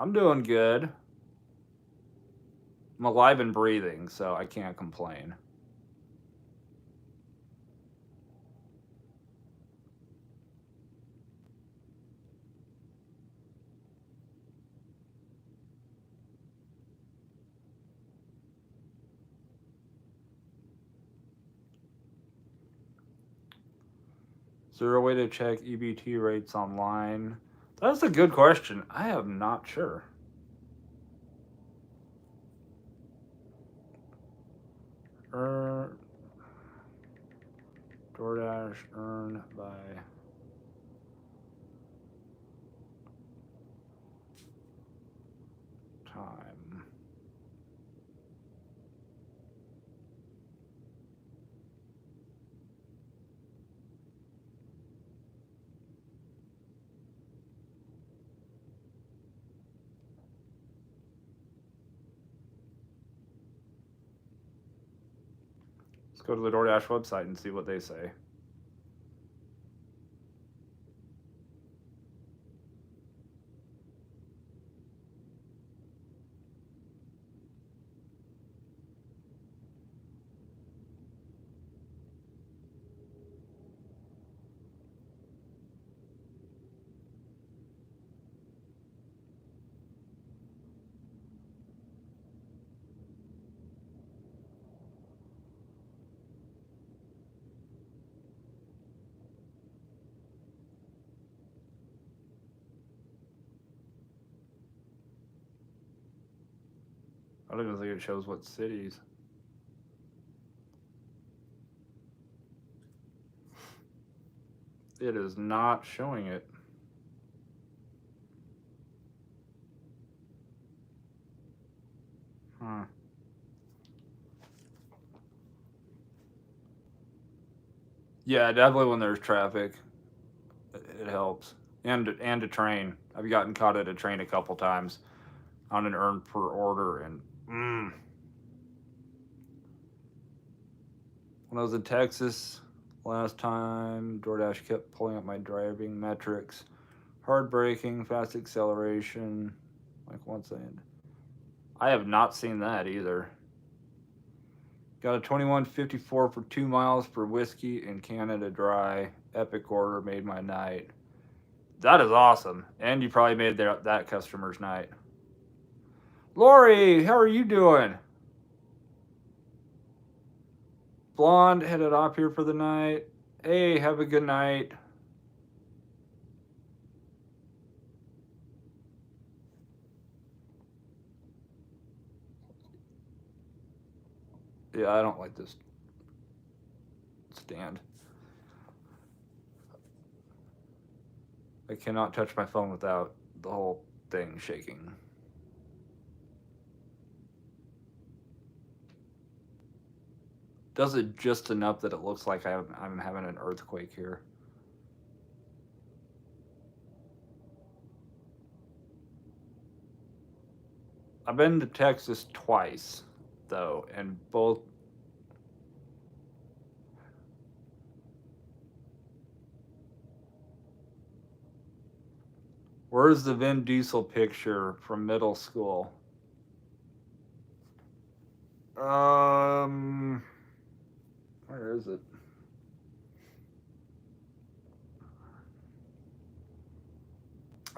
[SPEAKER 1] I'm doing good. I'm alive and breathing, so I can't complain. Is there a way to check EBT rates online? That's a good question. I am not sure. DoorDash earn by time. Let's go to the DoorDash website and see what they say. I don't even think it shows what cities. It is not showing it. Huh. Yeah, definitely when there's traffic, it helps. And a train. I've gotten caught at a train a couple times on an earn per order, and when I was in Texas last time, DoorDash kept pulling up my driving metrics. Hard braking, fast acceleration, like once I have not seen that either. Got a 21.54 for 2 miles for whiskey in Canada Dry. Epic order, made my night. That is awesome. And you probably made that customer's night. Lori, how are you doing? Blonde headed off here for the night. Hey, have a good night. Yeah, I don't like this stand. I cannot touch my phone without the whole thing shaking. Does it just enough that it looks like I'm having an earthquake here. I've been to Texas twice, though, and both. Where's the Vin Diesel picture from middle school? Where is it?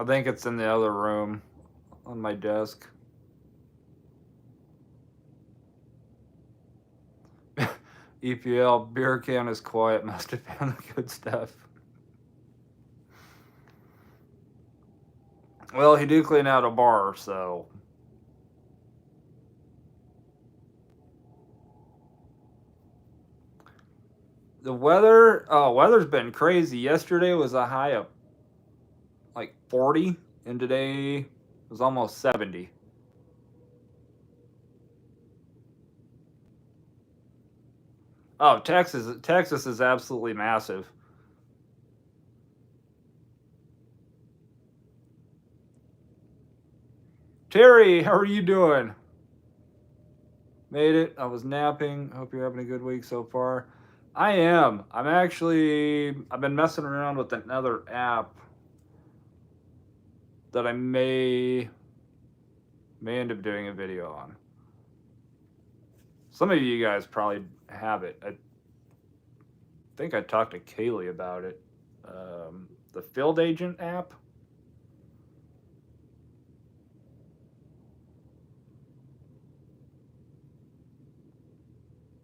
[SPEAKER 1] I think it's in the other room on my desk. EPL beer can is quiet. Must have been the good stuff. Well, he did clean out a bar, so. The weather's been crazy. Yesterday was a high of like 40, and today was almost 70. Oh, Texas is absolutely massive. Terry, how are you doing? Made it. I was napping. Hope you're having a good week so far. I am. I've been messing around with another app that I may end up doing a video on. Some of you guys probably have it. I think I talked to Kaylee about it. The Field Agent app.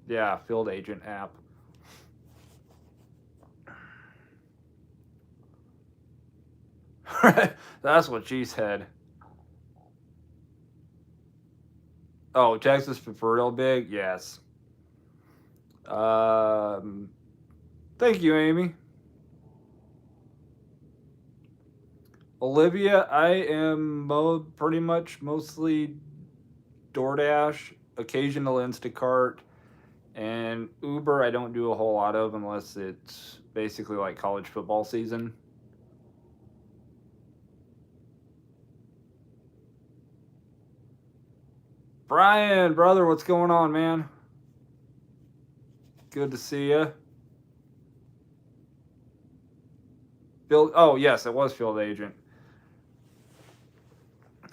[SPEAKER 1] Yeah, Field Agent app. That's what she said. Oh, Texas for real big? Yes. Thank you, Amy. Olivia, I am pretty much mostly DoorDash, occasional Instacart, and Uber I don't do a whole lot of unless it's basically like college football season. Brian, brother, what's going on, man? Good to see you. Oh, yes, it was Field Agent.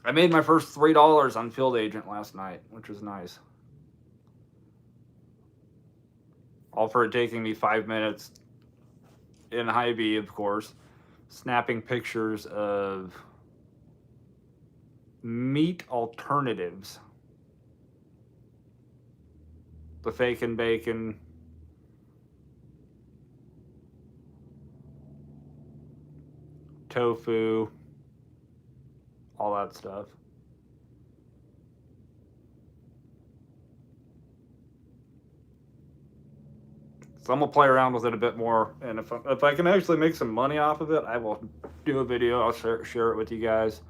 [SPEAKER 1] I made my first $3 on Field Agent last night, which was nice. All for it taking me 5 minutes in Hy-Vee, of course, snapping pictures of meat alternatives. The fake and bacon, tofu, all that stuff. So I'm gonna play around with it a bit more, and if I can actually make some money off of it, I will do a video. I'll share it with you guys.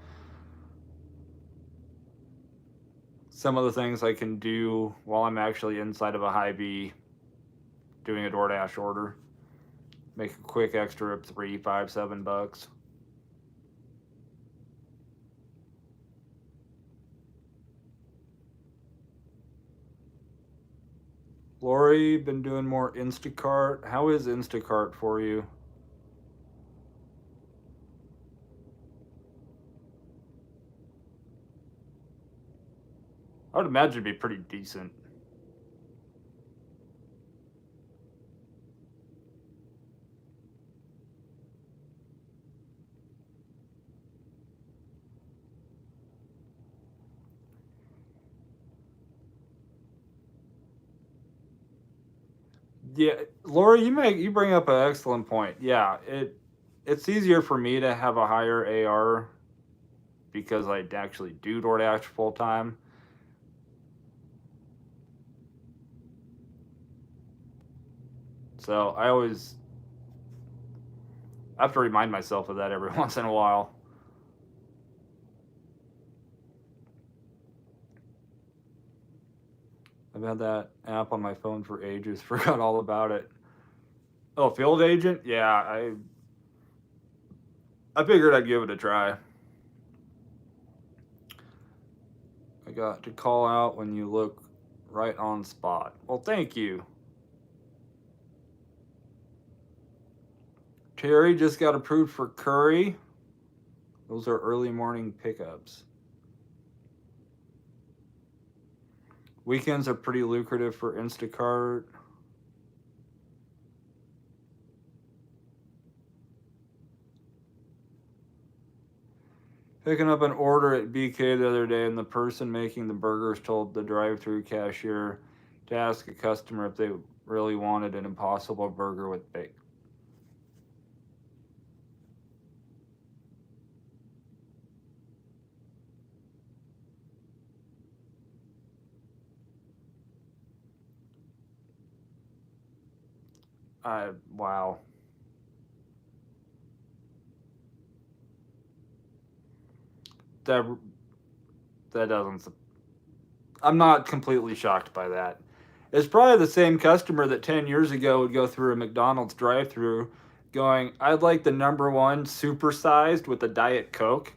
[SPEAKER 1] Some of the things I can do while I'm actually inside of a Hy-Vee doing a DoorDash order. Make a quick extra $3, $5, $7. Lori, been doing more Instacart. How is Instacart for you? I would imagine it'd be pretty decent. Yeah, Laura, you bring up an excellent point. Yeah, it's easier for me to have a higher AR because I actually do DoorDash full time. So I have to remind myself of that every once in a while. I've had that app on my phone for ages, forgot all about it. Oh, Field Agent? Yeah, I figured I'd give it a try. I got to call out when you look right on spot. Well, thank you. Terry just got approved for Curry. Those are early morning pickups. Weekends are pretty lucrative for Instacart. Picking up an order at BK the other day, and the person making the burgers told the drive-through cashier to ask a customer if they really wanted an Impossible Burger with bacon. Wow. That doesn't. I'm not completely shocked by that. It's probably the same customer that 10 years ago would go through a McDonald's drive-through going, I'd like the number one supersized with a Diet Coke.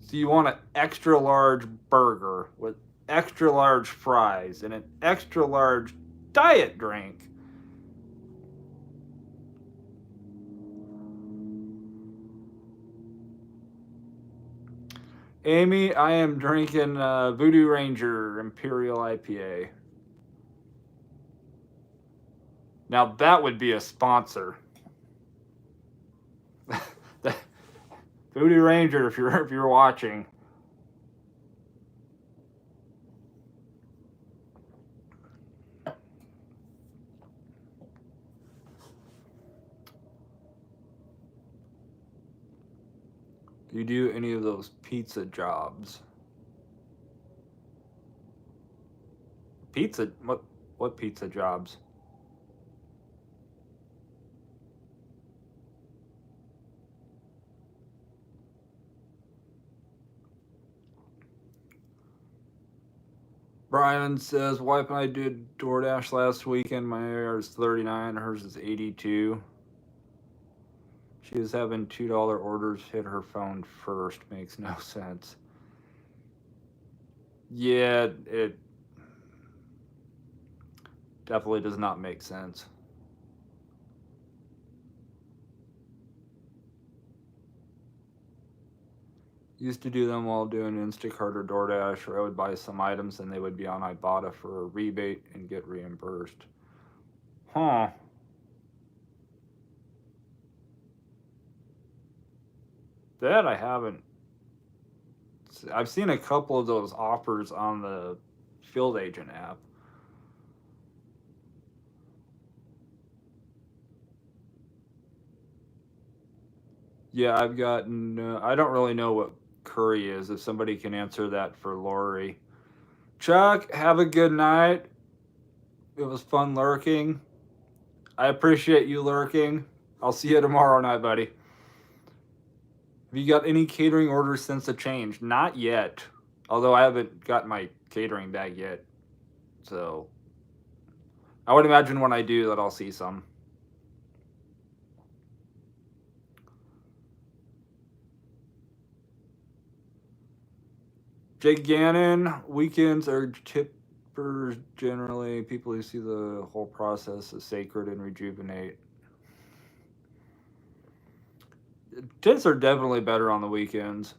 [SPEAKER 1] So you want an extra large burger with extra large fries and an extra large diet drink. Amy, I am drinking Voodoo Ranger Imperial IPA. Now that would be a sponsor. Voodoo Ranger, if you're watching. Do you do any of those pizza jobs? Pizza? What pizza jobs? Brian says, wife and I did DoorDash last weekend. My AR is 39, hers is 82. She is having $2 orders hit her phone first. Makes no sense. Yeah, it definitely does not make sense. Used to do them while doing Instacart or DoorDash, or I would buy some items and they would be on Ibotta for a rebate and get reimbursed. Huh. That I haven't. I've seen a couple of those offers on the Field Agent app. Yeah, I've gotten. I don't really know what curry is. If somebody can answer that for Lori. Chuck, have a good night. It was fun lurking. I appreciate you lurking. I'll see you tomorrow night, buddy. Have you got any catering orders since the change? Not yet. Although I haven't got my catering bag yet. So I would imagine when I do that I'll see some. Jake Gannon, weekends are tippers generally. People who see the whole process as sacred and rejuvenate. Tips are definitely better on the weekends.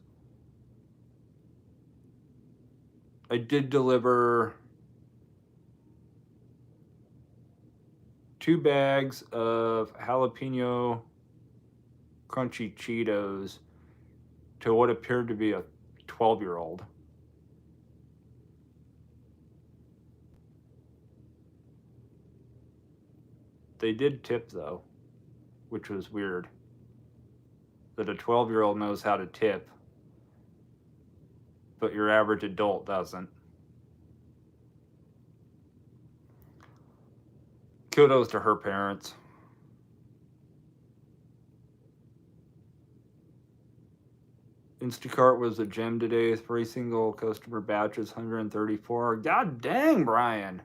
[SPEAKER 1] I did deliver 2 bags of jalapeno crunchy Cheetos to what appeared to be a 12-year-old. They did tip though, which was weird. That a 12-year-old knows how to tip, but your average adult doesn't. Kudos to her parents. Instacart was a gem today. 3 single customer batches, 134. God dang, Brian.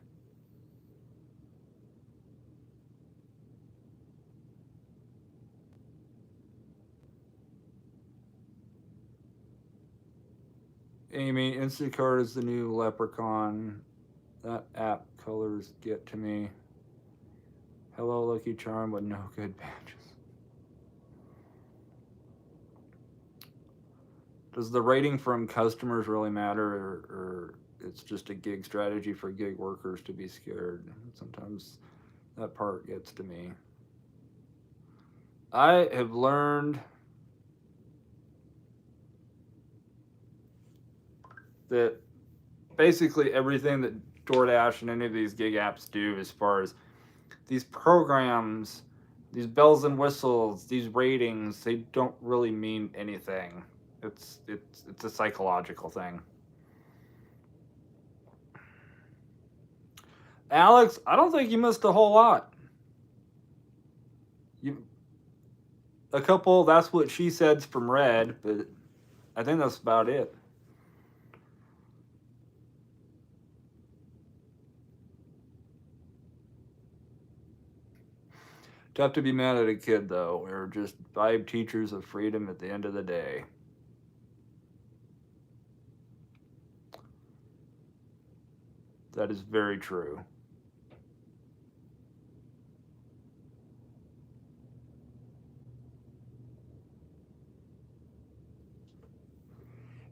[SPEAKER 1] Amy, Instacart is the new leprechaun. That app colors get to me. Hello, Lucky Charm, with no good batches. Does the rating from customers really matter, or it's just a gig strategy for gig workers to be scared? Sometimes that part gets to me. I have learned that basically everything that DoorDash and any of these gig apps do, as far as these programs, these bells and whistles, these ratings, they don't really mean anything. It's a psychological thing. Alex, I don't think you missed a whole lot. You a couple that's what she said's from Red, but I think that's about it. Tough to be mad at a kid though. We're just 5 teachers of freedom at the end of the day. That is very true.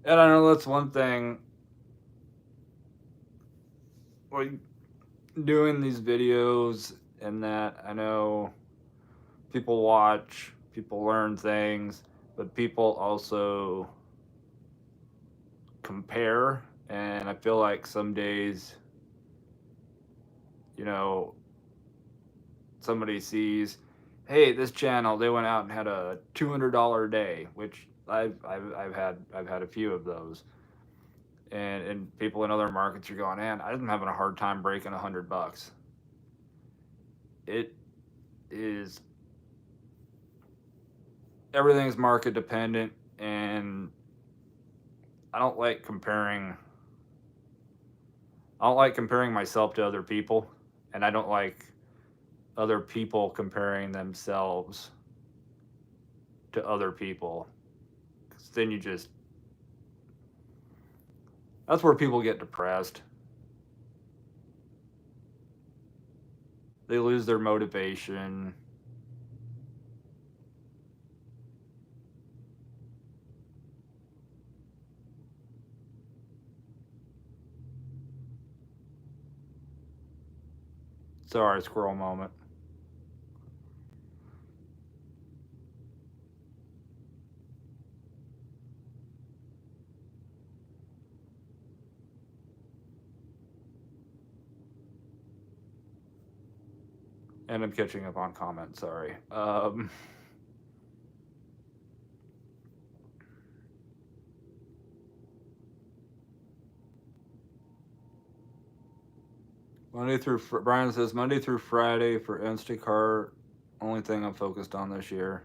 [SPEAKER 1] And I know that's one thing. Like doing these videos and that, I know people watch, people learn things, but people also compare. And I feel like some days, you know, somebody sees, hey, this channel, they went out and had a $200 day, which I've had a few of those. And people in other markets are going, man, I'm having a hard time breaking $100. It is everything's market dependent, and I don't like comparing. I don't like comparing myself to other people, and I don't like other people comparing themselves to other people. 'Cause then you just that's where people get depressed. They lose their motivation. Sorry, squirrel moment. And I'm catching up on comments. Sorry. Brian says Monday through Friday for Instacart. Only thing I'm focused on this year.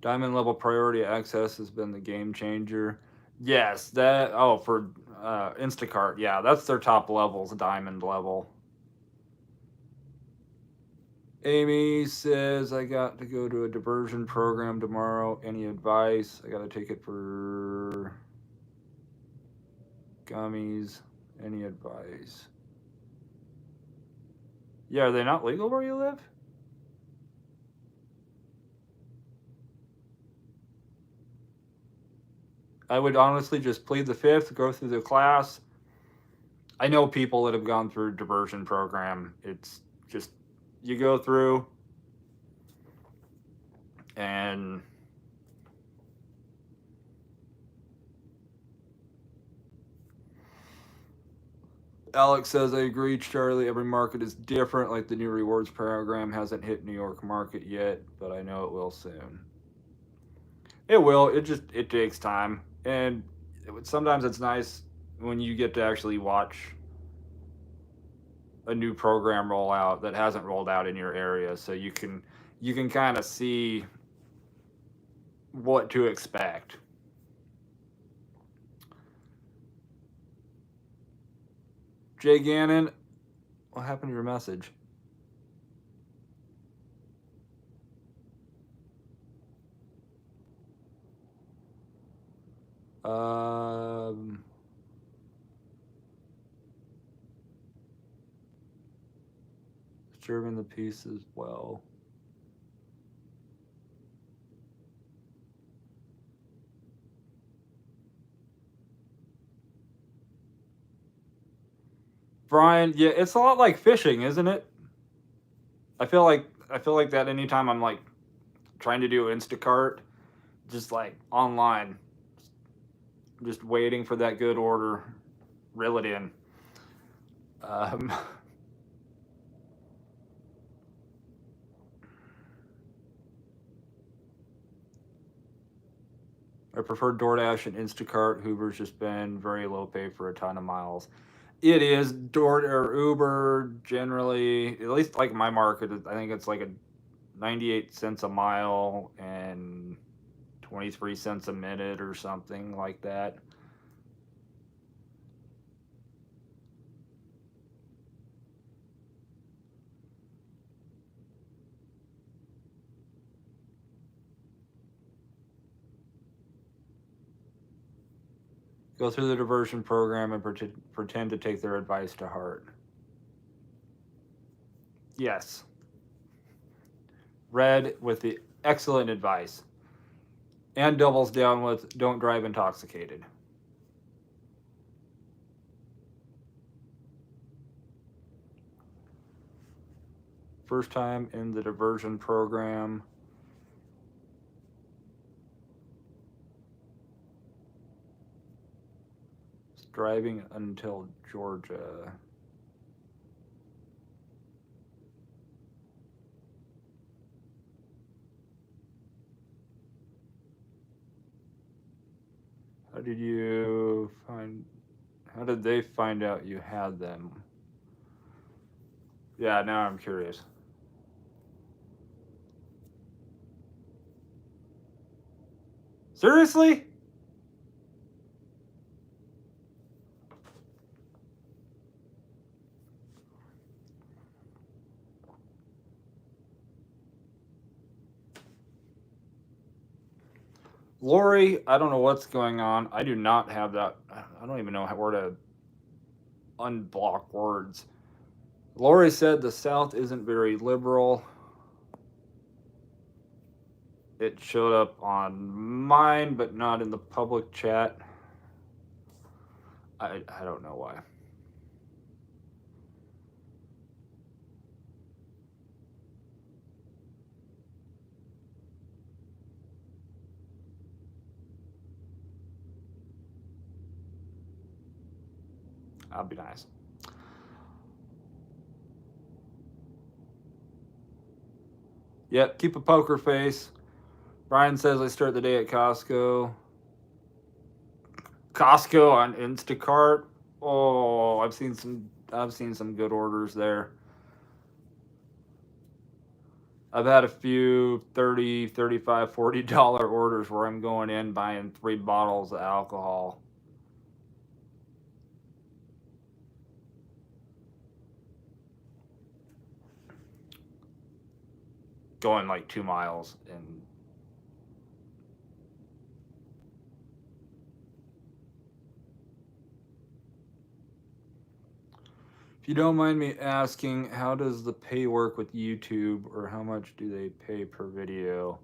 [SPEAKER 1] Diamond level priority access has been the game changer. Yes, that. Oh, for Instacart. Yeah, that's their top levels, diamond level. Amy says, I got to go to a diversion program tomorrow. Any advice? I got to take it for gummies. Any advice? Yeah, are they not legal where you live? I would honestly just plead the fifth, go through the class. I know people that have gone through diversion program. It's just you go through and Alex says, I agree, Charlie. Every market is different. Like the new rewards program hasn't hit New York market yet, but I know it will soon. It will. It takes time, and sometimes it's nice when you get to actually watch a new program roll out that hasn't rolled out in your area, so you can kind of see what to expect. Jay Gannon, what happened to your message? Um, Serving the peace as well. Brian, yeah, it's a lot like fishing, isn't it? I feel like that anytime I'm like trying to do Instacart, just like online, just waiting for that good order, reel it in. I prefer DoorDash and Instacart. Uber's just been very low pay for a ton of miles. It is Door or Uber generally, at least like my market. I think it's like a 98 cents a mile and 23 cents a minute or something like that. Go through the diversion program and pretend to take their advice to heart. Yes. Red with the excellent advice. And doubles down with don't drive intoxicated. First time in the diversion program. Driving until Georgia. How did you find? How did they find out you had them? Yeah, now I'm curious. Seriously? Lori, I don't know what's going on. I do not have that. I don't even know where to unblock words. Lori said the South isn't very liberal. It showed up on mine, but not in the public chat. I don't know why. That'd be nice. Yep, keep a poker face. Brian says I start the day at Costco. Costco on Instacart. Oh, I've seen some good orders there. I've had a few $30, $35, $40 orders where I'm going in buying 3 bottles of alcohol. Going like 2 miles and if you don't mind me asking, how does the pay work with YouTube, or how much do they pay per video?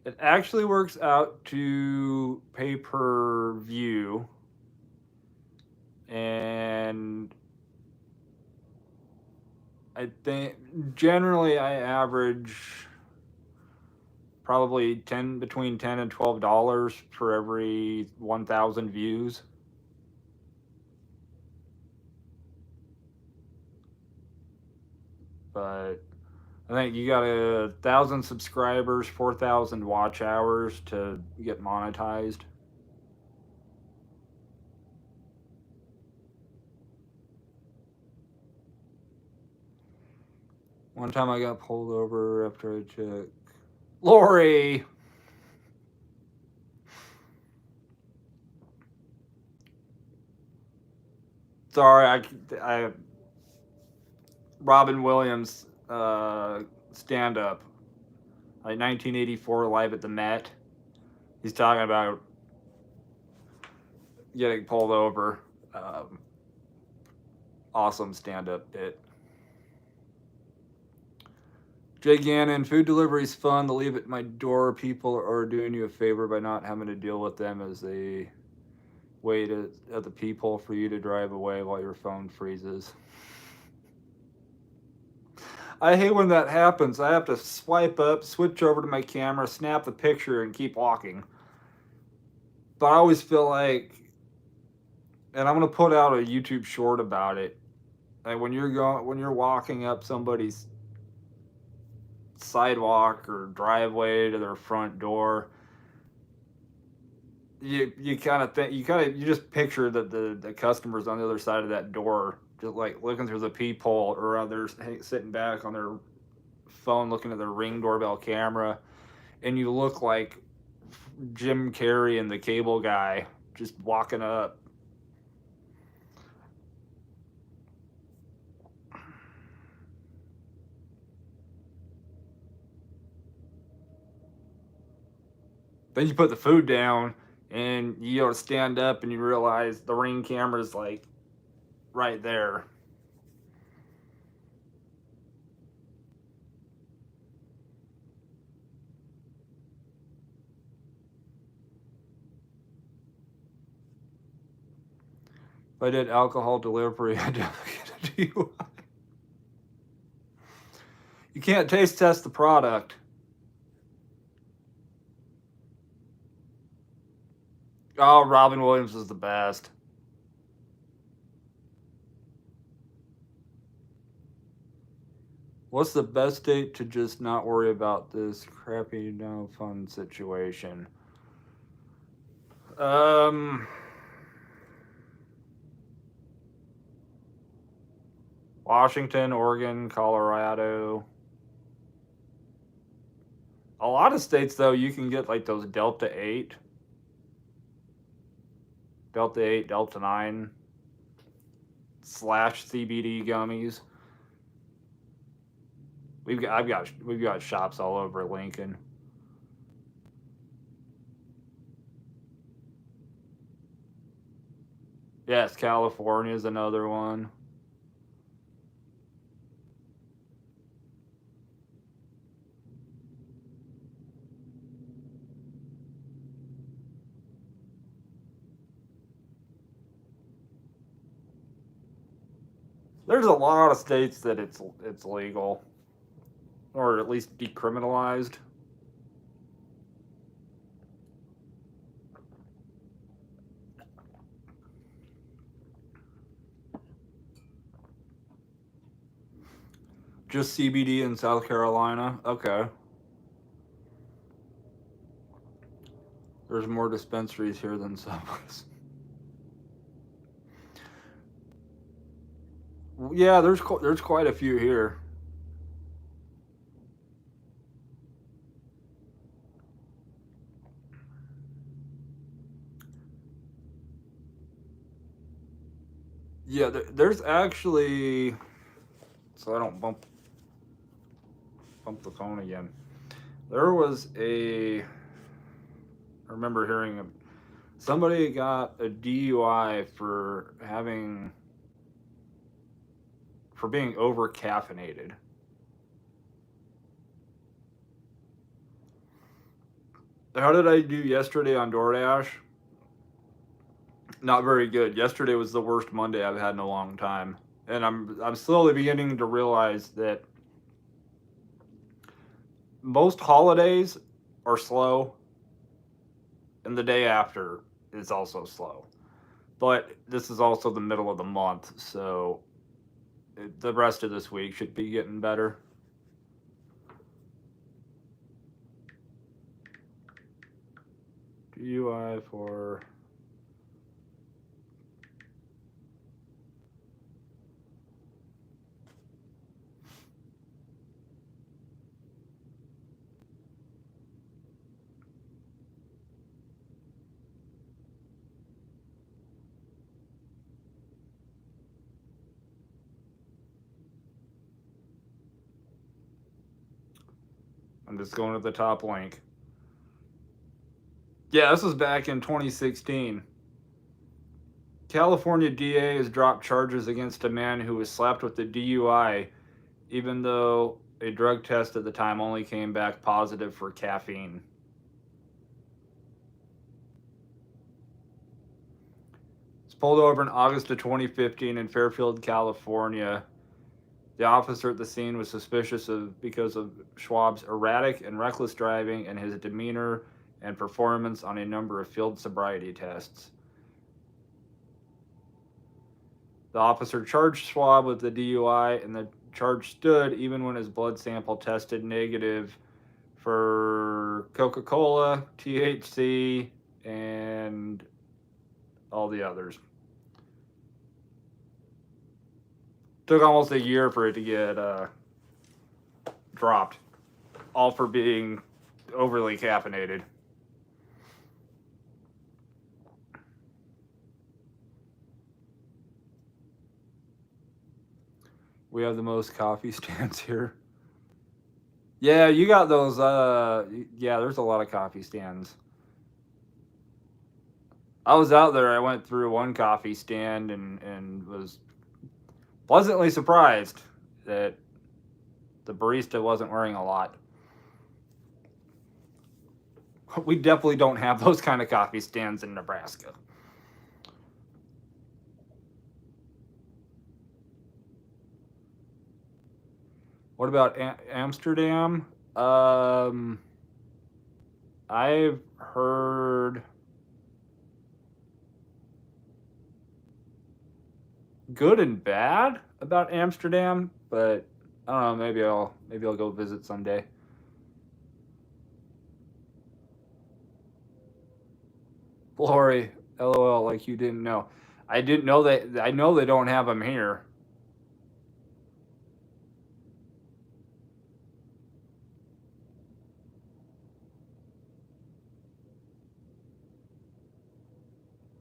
[SPEAKER 1] It actually works out to pay per view, and I think generally I average probably between $10 and $12 for every 1,000 views. But I think you got 1,000 subscribers, 4,000 watch hours to get monetized. One time I got pulled over after I took Lori. Sorry, I Robin Williams stand up, like 1984 live at the Met. He's talking about getting pulled over. Awesome stand up bit. Jay Gannon, food delivery is fun. They'll leave it at my door. People are doing you a favor by not having to deal with them as they wait at the peephole for you to drive away while your phone freezes. I hate when that happens. I have to swipe up, switch over to my camera, snap the picture, and keep walking. But I always feel like, and I'm gonna put out a YouTube short about it. Like when you're walking up somebody's sidewalk or driveway to their front door, you kind of think you just picture that the customers on the other side of that door just like looking through the peephole, or others sitting back on their phone looking at their Ring doorbell camera, and you look like Jim Carrey and the Cable Guy just walking up. Then you put the food down and you go to stand up and you realize the Ring camera's like right there. If I did alcohol delivery, I'd definitely get a DUI. You can't taste test the product. Oh, Robin Williams is the best. What's the best date to just not worry about this crappy, no fun situation? Washington, Oregon, Colorado. A lot of states, though, you can get like those Delta 8, Delta 9 / CBD gummies. We've got shops all over Lincoln. Yes, California is another one. There's a lot of states that it's legal, or at least decriminalized. Just CBD in South Carolina? Okay. There's more dispensaries here than Subways. Yeah, there's quite a few here. Yeah, there's actually, so I don't bump the phone again. There was I remember hearing somebody got a DUI for being over caffeinated. How did I do yesterday on DoorDash? Not very good. Yesterday was the worst Monday I've had in a long time, and I'm slowly beginning to realize that most holidays are slow, and the day after is also slow. But this is also the middle of the month, so the rest of this week should be getting better. DUI for I'm just going to the top link. Yeah, this was back in 2016. California DA has dropped charges against a man who was slapped with a DUI, even though a drug test at the time only came back positive for caffeine. pulled over in August of 2015 in Fairfield, California. The officer at the scene was suspicious because of Schwab's erratic and reckless driving and his demeanor and performance on a number of field sobriety tests. The officer charged Schwab with the DUI, and the charge stood even when his blood sample tested negative for Coca-Cola, THC, and all the others. Took almost a year for it to get dropped, all for being overly caffeinated. We have the most coffee stands here. Yeah, you got those. Yeah, there's a lot of coffee stands. I was out there. I went through one coffee stand and was pleasantly surprised that the barista wasn't wearing a lot. We definitely don't have those kind of coffee stands in Nebraska. What about Amsterdam? I've heard good and bad about Amsterdam, but I don't know. Maybe I'll go visit someday. Lori, LOL, like you didn't know. I didn't know that. I know they don't have them here.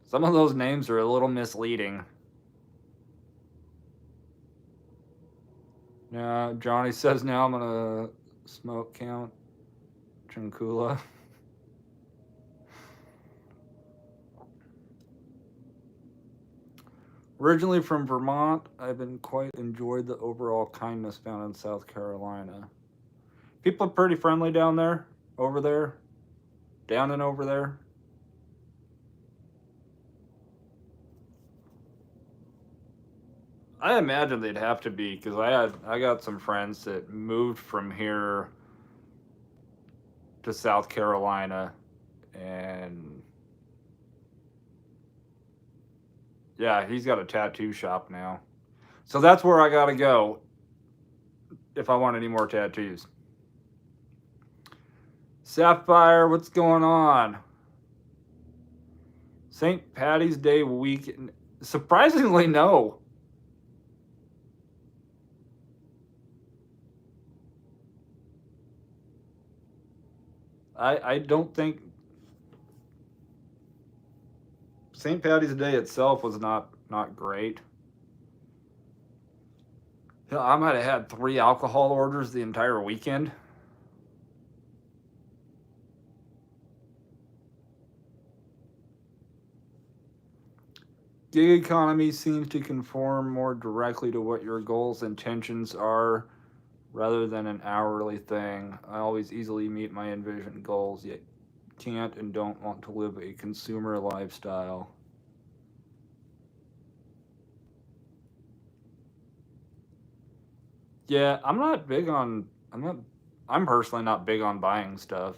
[SPEAKER 1] Some of those names are a little misleading. Yeah, Johnny says now I'm gonna smoke Count Trincula. Originally from Vermont, I've been quite enjoyed the overall kindness found in South Carolina. People are pretty friendly down there, over there, down and over there. I imagine they'd have to be because I got some friends that moved from here to South Carolina, and yeah, he's got a tattoo shop now. So that's where I gotta go if I want any more tattoos. Sapphire, what's going on? St. Patty's Day weekend. Surprisingly, no. I don't think St. Patty's Day itself was not great. Hell, I might have had 3 alcohol orders the entire weekend. Gig economy seems to conform more directly to what your goals and intentions are rather than an hourly thing. I always easily meet my envisioned goals, yet can't and don't want to live a consumer lifestyle. Yeah, I'm personally not big on buying stuff.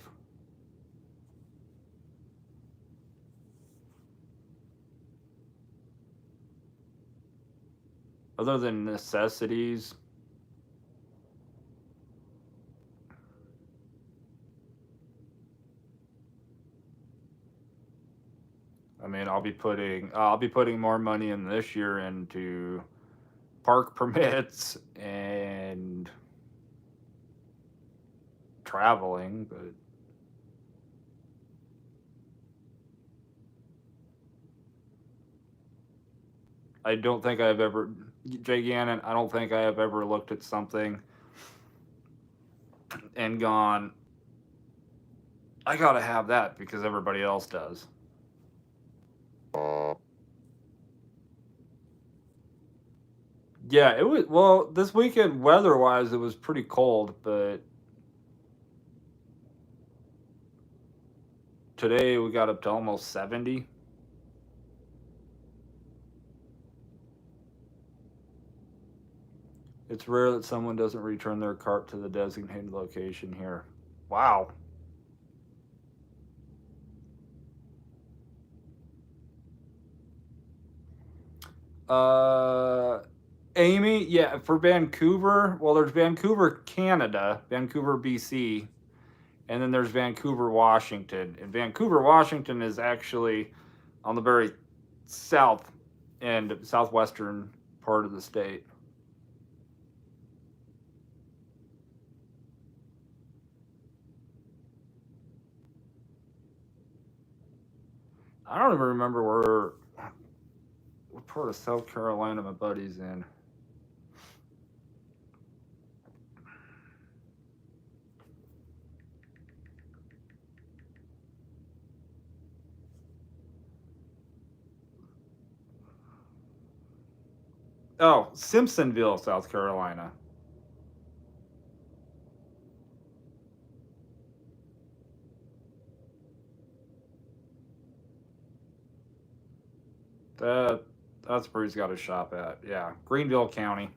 [SPEAKER 1] Other than necessities. I mean, I'll be putting more money in this year into park permits and traveling, but I don't think I've ever, Jay Gannon, I don't think I have ever looked at something and gone, I gotta have that because everybody else does. Yeah, it was, well, this weekend, weather wise, it was pretty cold, but today we got up to almost 70. It's rare that someone doesn't return their cart to the designated location here. Wow. Amy, yeah, for Vancouver, well, there's Vancouver, Canada, Vancouver, BC, and then there's Vancouver, Washington. And Vancouver, Washington is actually on the very south and southwestern part of the state. I don't even remember what part of South Carolina my buddy's in. Oh, Simpsonville, South Carolina. That's where he's got his shop at. Yeah, Greenville County.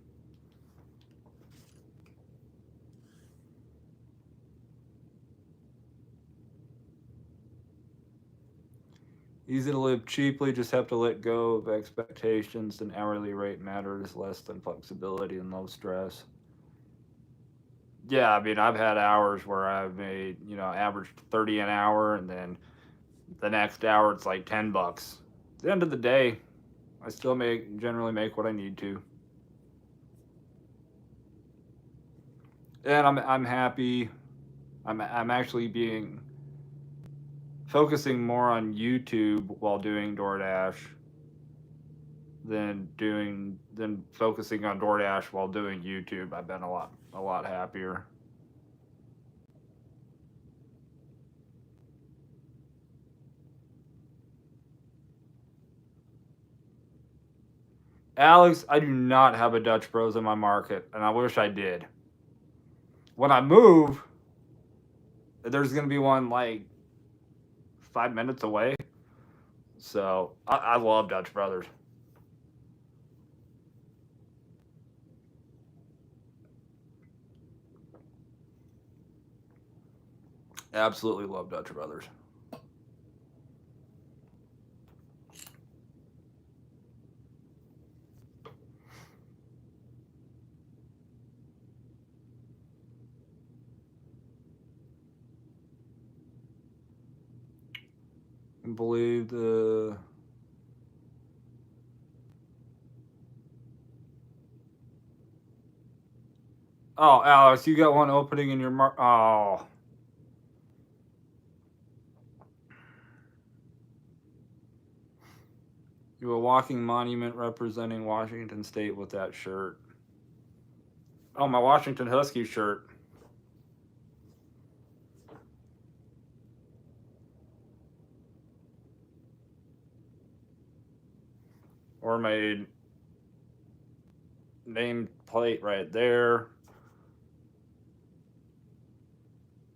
[SPEAKER 1] Easy to live cheaply, just have to let go of expectations. An hourly rate matters less than flexibility and low stress. Yeah, I mean, I've had hours where I've made, averaged 30 an hour, and then the next hour it's like $10. At the end of the day, I still generally make what I need to. And I'm happy. I'm actually focusing more on YouTube while doing DoorDash than focusing on DoorDash while doing YouTube. I've been a lot happier. Alex, I do not have a Dutch Bros in my market, and I wish I did. When I move, there's gonna be one like 5 minutes away. So I love Dutch Brothers. Absolutely love Dutch Brothers. I believe the Oh, Alex, you got one opening in your Oh, you're a walking monument representing Washington State with that shirt. Oh, my Washington Husky shirt. Or my name plate right there.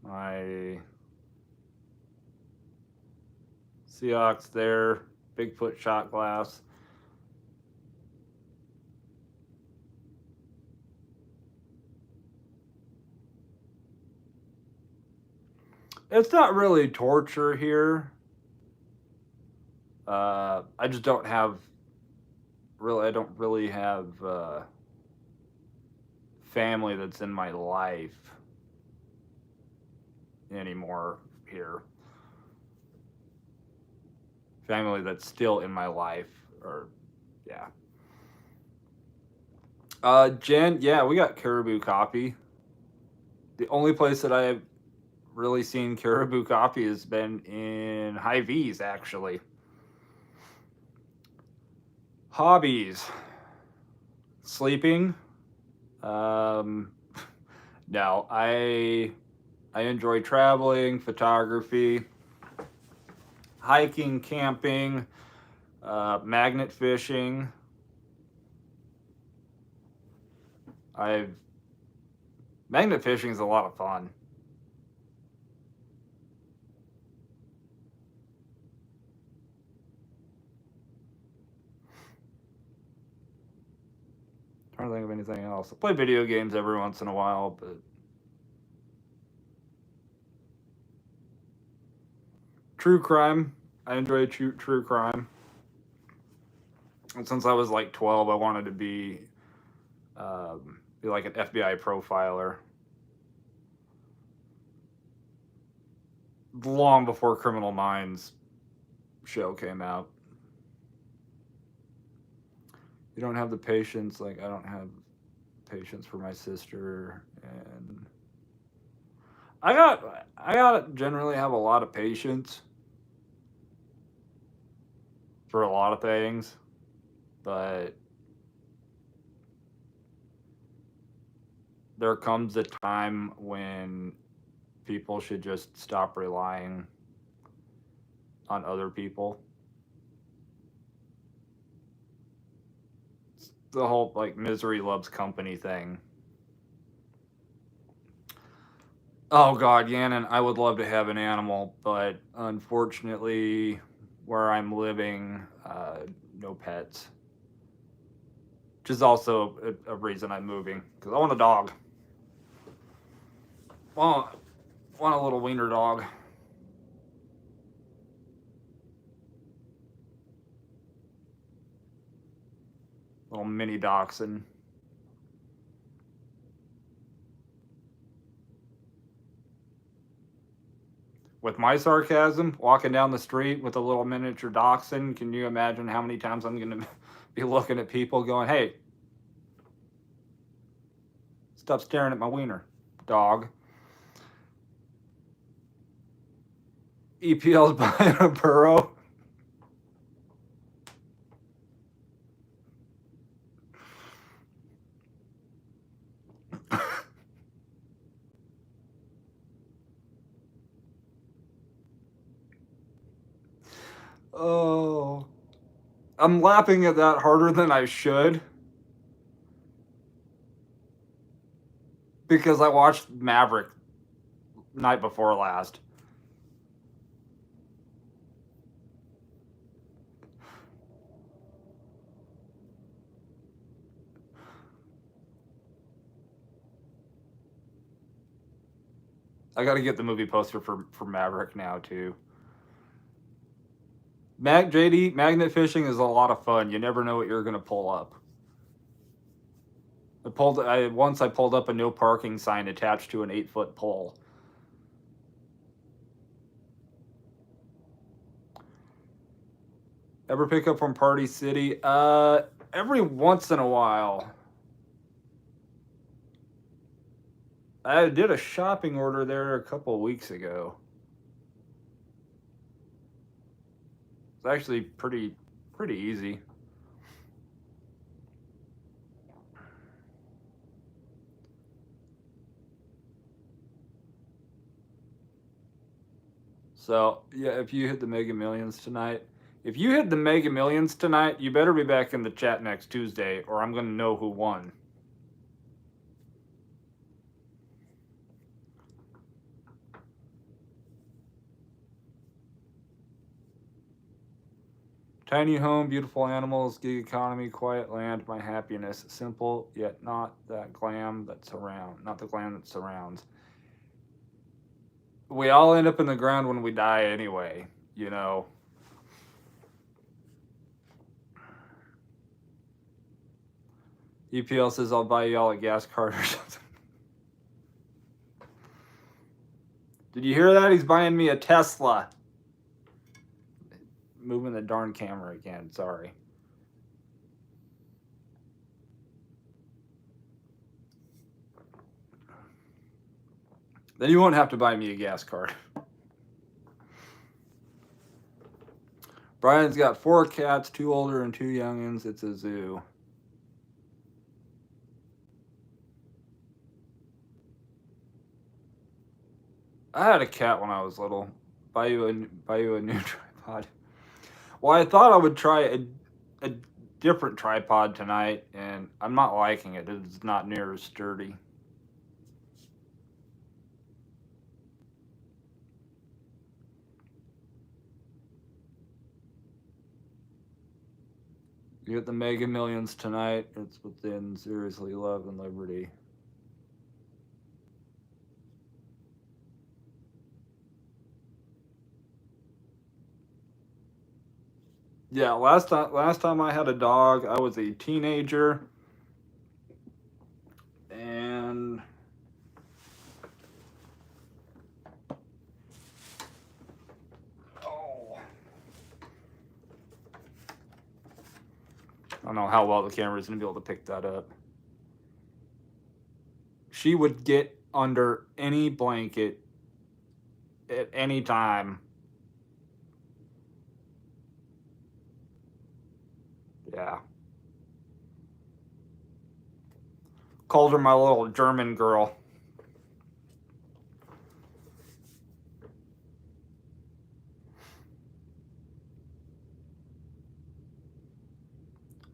[SPEAKER 1] My Seahawks there. Bigfoot shot glass. It's not really torture here. I just don't have I don't really have family that's in my life anymore here. Family that's still in my life, or yeah. Jen, yeah, we got Caribou Coffee. The only place that I've really seen Caribou Coffee has been in Hy-Vees, actually. Hobbies. Sleeping. No, I enjoy traveling, photography, hiking, camping, magnet fishing. Magnet fishing is a lot of fun. trying to think of anything else. I play video games every once in a while, but true crime. I enjoy true crime. And since I was like 12, I wanted to be like an FBI profiler. Long before Criminal Minds show came out. You don't have the patience, like I don't have patience for my sister, and I got generally have a lot of patience for a lot of things, but there comes a time when people should just stop relying on other people. It's the whole like misery loves company thing. Oh God, Yannon, I would love to have an animal, but unfortunately, where I'm living, no pets. Which is also a reason I'm moving, because I want a dog. Want a little wiener dog. Little mini dachshund. With my sarcasm, walking down the street with a little miniature dachshund, can you imagine how many times I'm going to be looking at people going, hey, stop staring at my wiener, dog. EPL's buying a burrow. Oh, I'm laughing at that harder than I should because I watched Maverick night before last. I got to get the movie poster for Maverick now too. JD, magnet fishing is a lot of fun. You never know what you're gonna pull up. Once I pulled up a no parking sign attached to an 8-foot pole. Ever pick up from Party City? Every once in a while. I did a shopping order there a couple of weeks ago. It's actually pretty easy. So yeah, if you hit the Mega Millions tonight, you better be back in the chat next Tuesday, or I'm gonna know who won. Tiny home, beautiful animals, gig economy, quiet land, my happiness. Simple, yet not the glam that surrounds. We all end up in the ground when we die anyway, you know. EPL says I'll buy y'all a gas card or something. Did you hear that? He's buying me a Tesla. Moving the darn camera again, sorry. Then you won't have to buy me a gas card. Brian's got 4 cats, 2 older and 2 youngins. It's a zoo. I had a cat when I was little. Buy you a new tripod. Well, I thought I would try a different tripod tonight, and I'm not liking it. It's not near as sturdy. You get the Mega Millions tonight. It's within Seriously Love and Liberty. Yeah, last time I had a dog, I was a teenager, and oh, I don't know how well the camera's gonna be able to pick that up. She would get under any blanket at any time. Yeah. Called her my little German girl.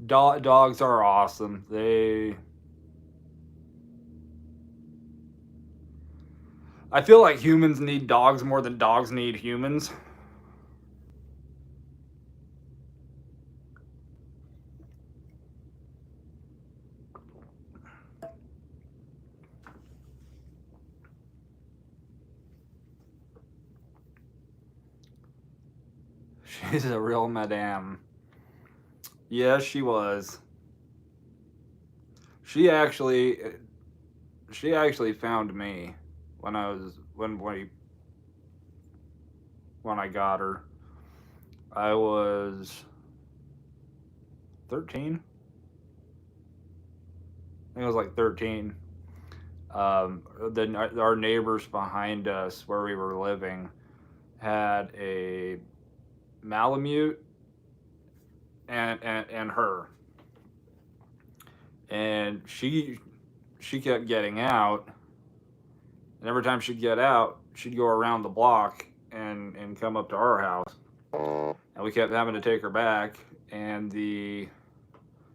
[SPEAKER 1] Dogs are awesome. I feel like humans need dogs more than dogs need humans. She's a real madame. Yes, she was. She actually found me when I got her. I was 13. I think I was like 13. Our neighbors behind us where we were living had a Malamute and her, and she kept getting out, and every time she'd get out, she'd go around the block and come up to our house, and we kept having to take her back. And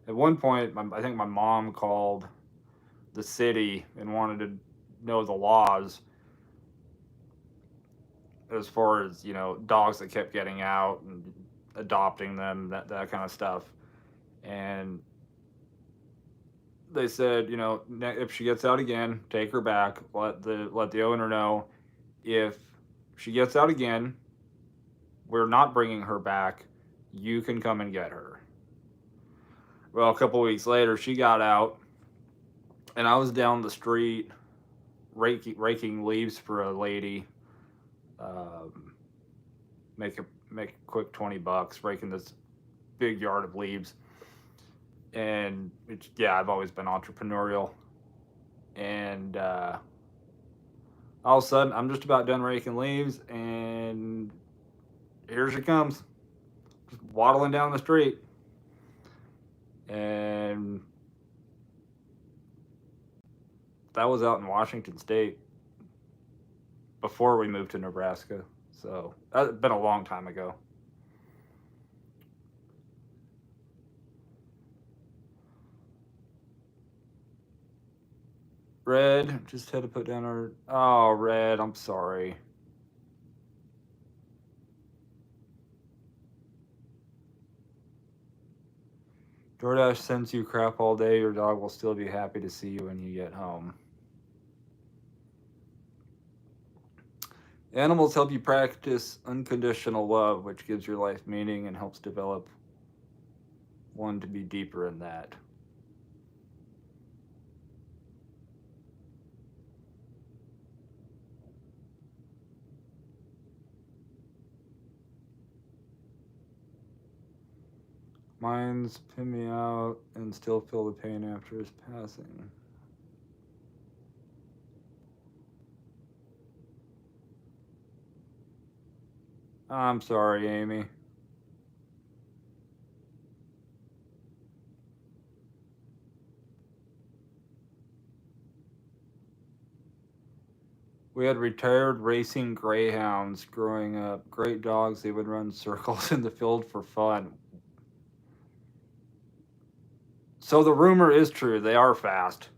[SPEAKER 1] at one point, I think my mom called the city and wanted to know the laws as far as dogs that kept getting out and adopting them, that kind of stuff. And they said, if she gets out again, take her back. Let the owner know. If she gets out again, we're not bringing her back. You can come and get her. Well, a couple weeks later, she got out, and I was down the street raking leaves for a lady. Make a quick $20 raking this big yard of leaves. And I've always been entrepreneurial. And all of a sudden, I'm just about done raking leaves, and here she comes, just waddling down the street. And that was out in Washington State before we moved to Nebraska. So that's been a long time ago. Red, just had to put down our... Oh, Red, I'm sorry. DoorDash sends you crap all day. Your dog will still be happy to see you when you get home. Animals help you practice unconditional love, which gives your life meaning and helps develop one to be deeper in that. Mine's pin me out and still feel the pain after his passing. I'm sorry, Amy. We had retired racing greyhounds growing up. Great dogs. They would run circles in the field for fun. So the rumor is true. They are fast.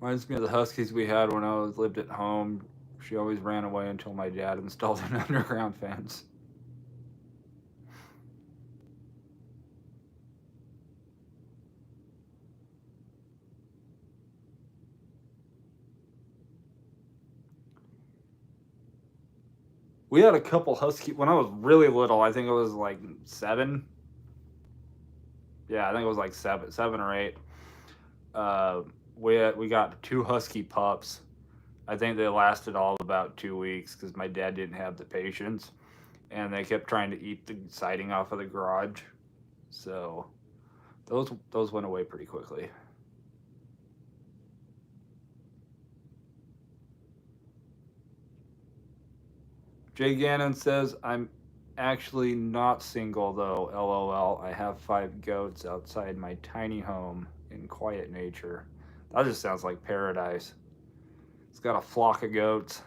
[SPEAKER 1] Reminds me of the huskies we had when I lived at home. She always ran away until my dad installed an underground fence. We had a couple husky when I was really little. I think it was like 7. Yeah, I think it was like 7 or 8. Uh, we got 2 husky pups. I think they lasted all about 2 weeks because my dad didn't have the patience, and they kept trying to eat the siding off of the garage. So those went away pretty quickly. Jay Gannon says, I'm actually not single though, lol. I have 5 goats outside my tiny home in quiet nature. That just sounds like paradise. It's got a flock of goats.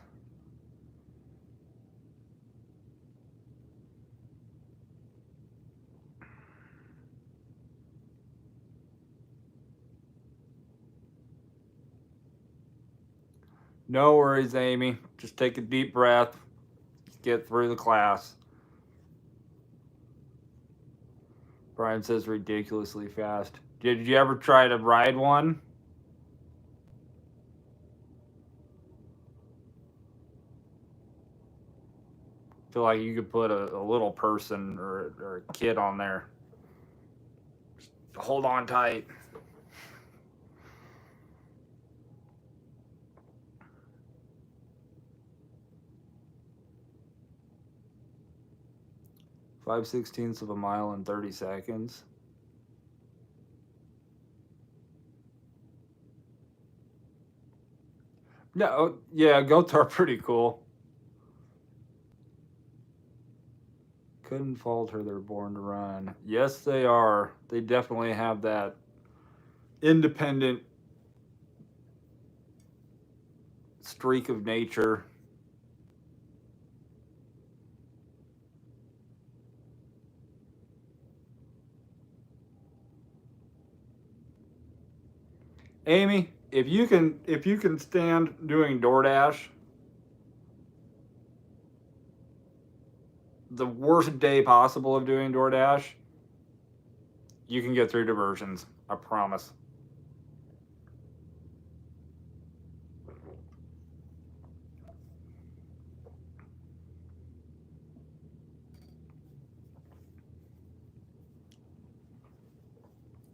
[SPEAKER 1] No worries, Amy. Just take a deep breath. Get through the class. Brian says ridiculously fast. Did you ever try to ride one? Feel like you could put a little person or a kid on there. Just hold on tight. Five-sixteenths of a mile in 30 seconds. No, yeah, goats are pretty cool. Couldn't falter, they're born to run. Yes, they are. They definitely have that independent streak of nature. Amy, if you can stand doing DoorDash, the worst day possible of doing DoorDash, you can get through diversions. I promise.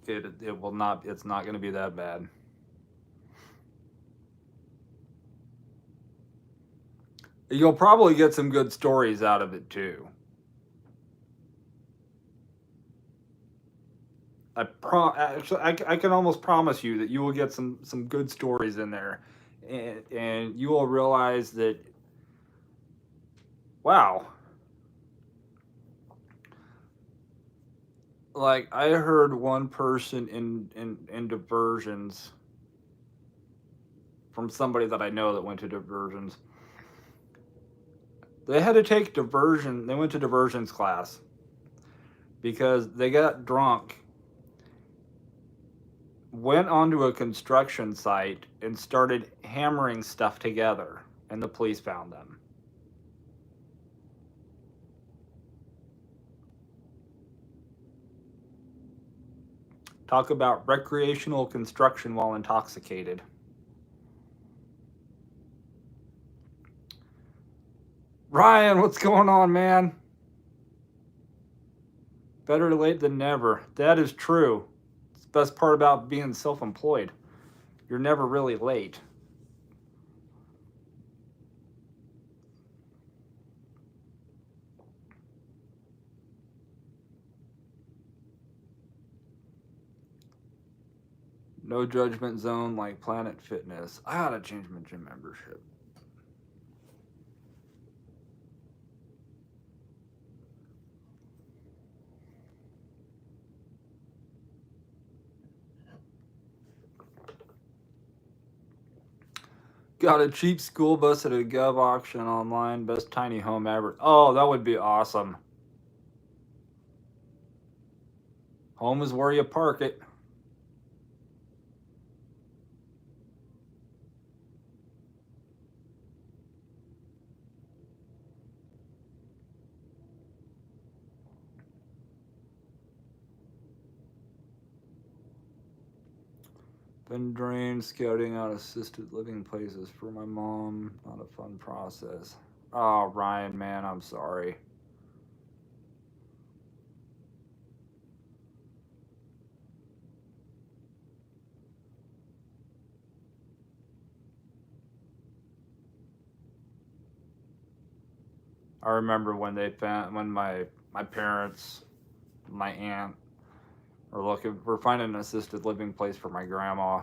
[SPEAKER 1] It will not. It's not going to be that bad. You'll probably get some good stories out of it too. Actually, I can almost promise you that you will get some good stories in there, and you will realize that, wow, like I heard one person in diversions from somebody that I know that went to diversions. They had to take diversion. They went to diversions class because they got drunk, went onto a construction site, and started hammering stuff together, and the police found them. Talk about recreational construction while intoxicated. Ryan, what's going on, man? Better late than never. That is true. It's the best part about being self employed. You're never really late. No judgment zone like Planet Fitness. I gotta change my gym membership. Got a cheap school bus at a gov auction online. Best tiny home ever. Oh, that would be awesome. Home is where you park it. Been drained scouting out assisted living places for my mom. Not a fun process. Oh, Ryan, man, I'm sorry. I remember when when my parents, my aunt, we're finding an assisted living place for my grandma.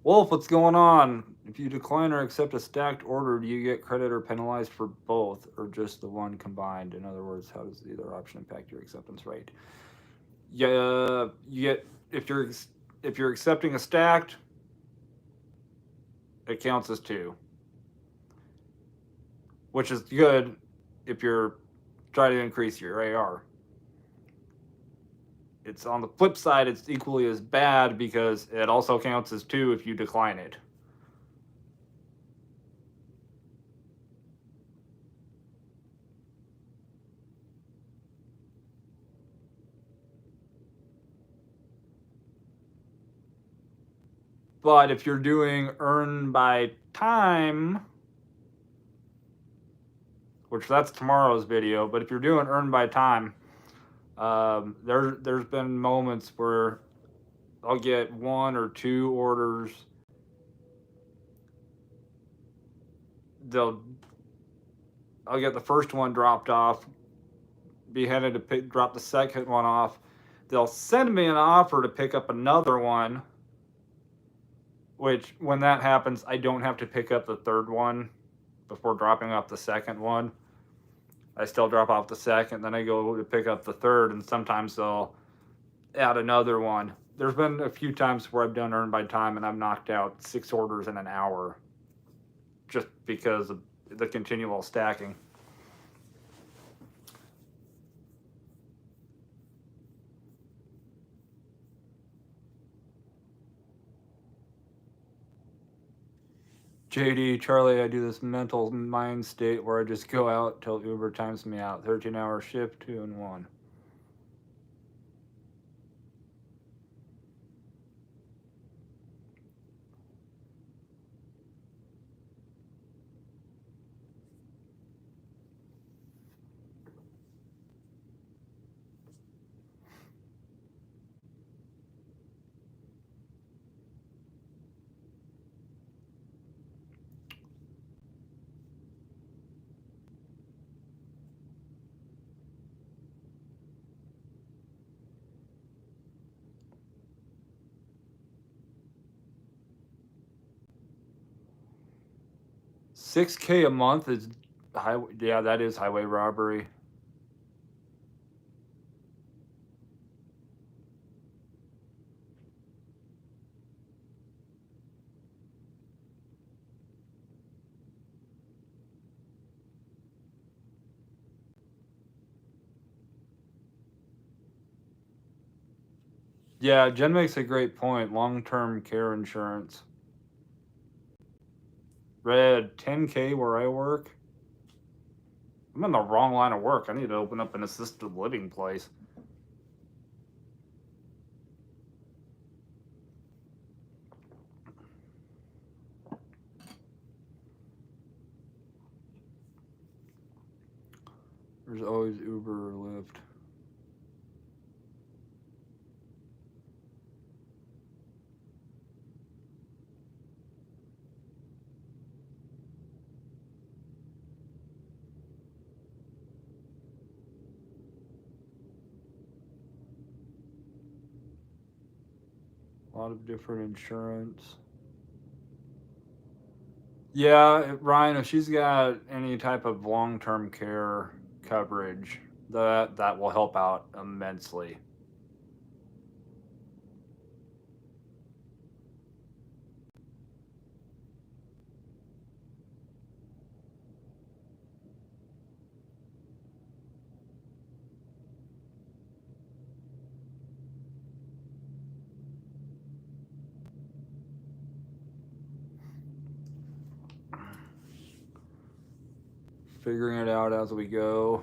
[SPEAKER 1] Wolf, what's going on? If you decline or accept a stacked order, do you get credit or penalized for both, or just the one combined? In other words, how does either option impact your acceptance rate? Yeah, you get if you're accepting a stacked, it counts as two, which is good if you're trying to increase your AR. It's on the flip side, it's equally as bad because it also counts as two if you decline it. But if you're doing earn by time, which that's tomorrow's video, but if you're doing earn by time, there's been moments where I'll get one or two orders. They'll I'll get the first one dropped off, be headed to drop the second one off. They'll send me an offer to pick up another one, which when that happens, I don't have to pick up the third one before dropping off the second one. I still drop off the second, then I go to pick up the third, and sometimes they'll add another one. There's been a few times where I've done earn by time and I've knocked out 6 orders in an hour just because of the continual stacking. JD, Charlie, I do this mental mind state where I just go out till Uber times me out. 13-hour shift, 2 and 1. $6K a month is highway. Yeah, that is highway robbery. Yeah, Jen makes a great point. Long-term care insurance. Red, 10K where I work. I'm in the wrong line of work. I need to open up an assisted living place. There's always Uber or Lyft. A lot of different insurance. Yeah, Ryan, if she's got any type of long-term care coverage, that will help out immensely. figuring it out as we go.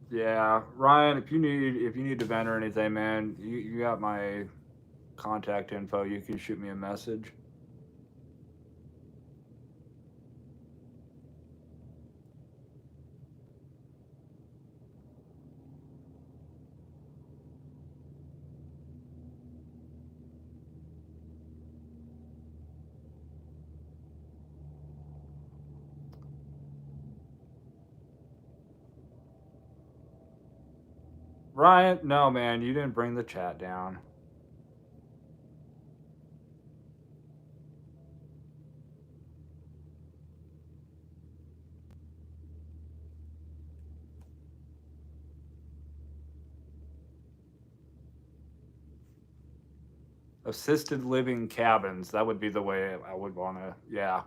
[SPEAKER 1] Yeah, Ryan, if you need to vent or anything, man, you got my contact info. You can shoot me a message. Ryan, no, man, you didn't bring the chat down. Assisted living cabins. That would be the way I would want to. Yeah.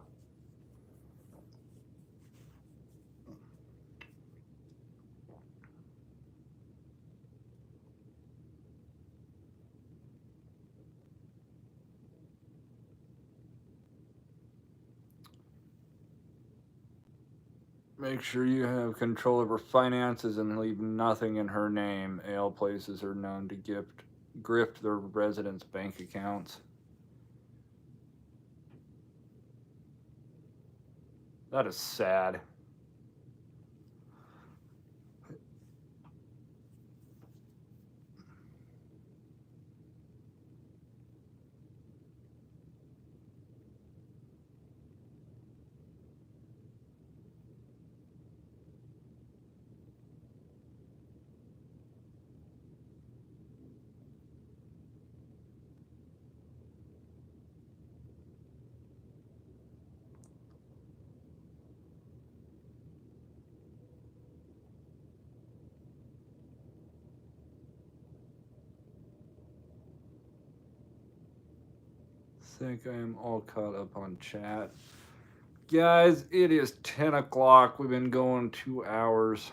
[SPEAKER 1] Make sure you have control over finances and leave nothing in her name. Ale places are known to grift their residents' bank accounts. That is sad. I think I am all caught up on chat. Guys, it is 10 o'clock. We've been going 2 hours.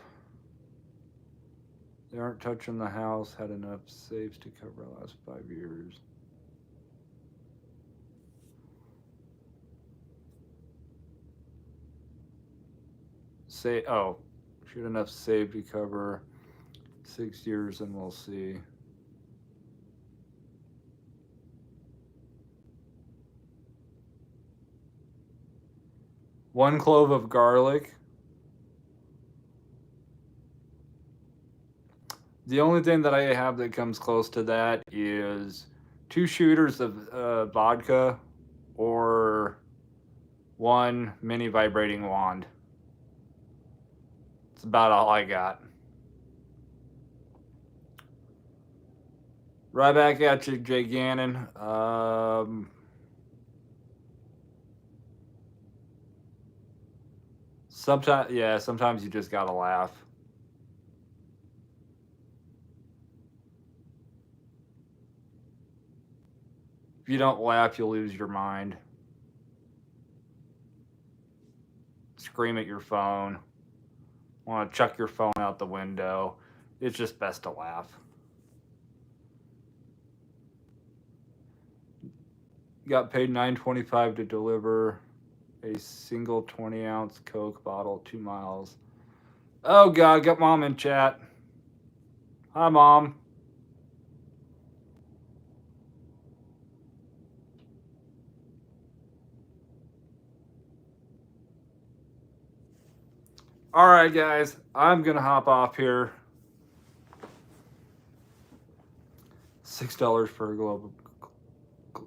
[SPEAKER 1] They aren't touching the house. Had enough saves to cover the last 5 years. Should enough save to cover 6 years, and we'll see. One clove of garlic. The only thing that I have that comes close to that is 2 shooters of vodka or 1 mini vibrating wand. It's about all I got. Right back at you, Jay Gannon. Sometimes you just gotta laugh. If you don't laugh, you'll lose your mind. Scream at your phone. Want to chuck your phone out the window. It's just best to laugh. Got paid $9.25 to deliver a single 20-ounce Coke bottle 2 miles. Oh, God, got Mom in chat. Hi, Mom. All right, guys, I'm going to hop off here. $6 for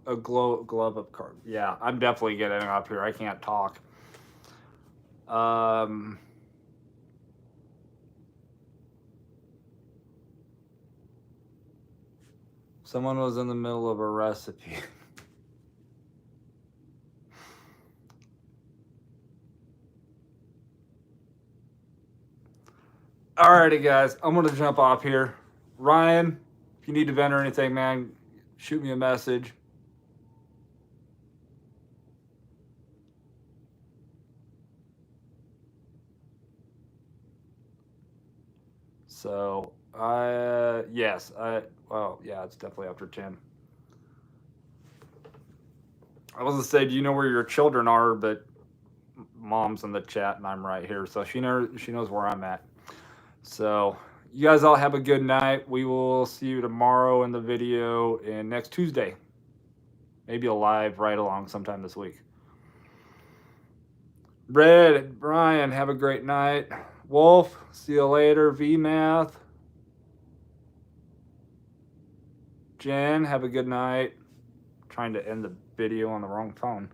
[SPEAKER 1] a glove of carb. Yeah, I'm definitely getting up here. I can't talk. Someone was in the middle of a recipe. Alrighty, guys, I'm gonna jump off here. Ryan, if you need to vent or anything, man, shoot me a message. So, yes, it's definitely after 10. I was gonna say, do you know where your children are? But mom's in the chat, and I'm right here, so she knows where I'm at. So you guys all have a good night. We will see you tomorrow in the video, and next Tuesday, maybe a live ride along sometime this week. Red, Brian, have a great night. Wolf, see you later. VMath, Jen, have a good night. Trying to end the video on the wrong phone.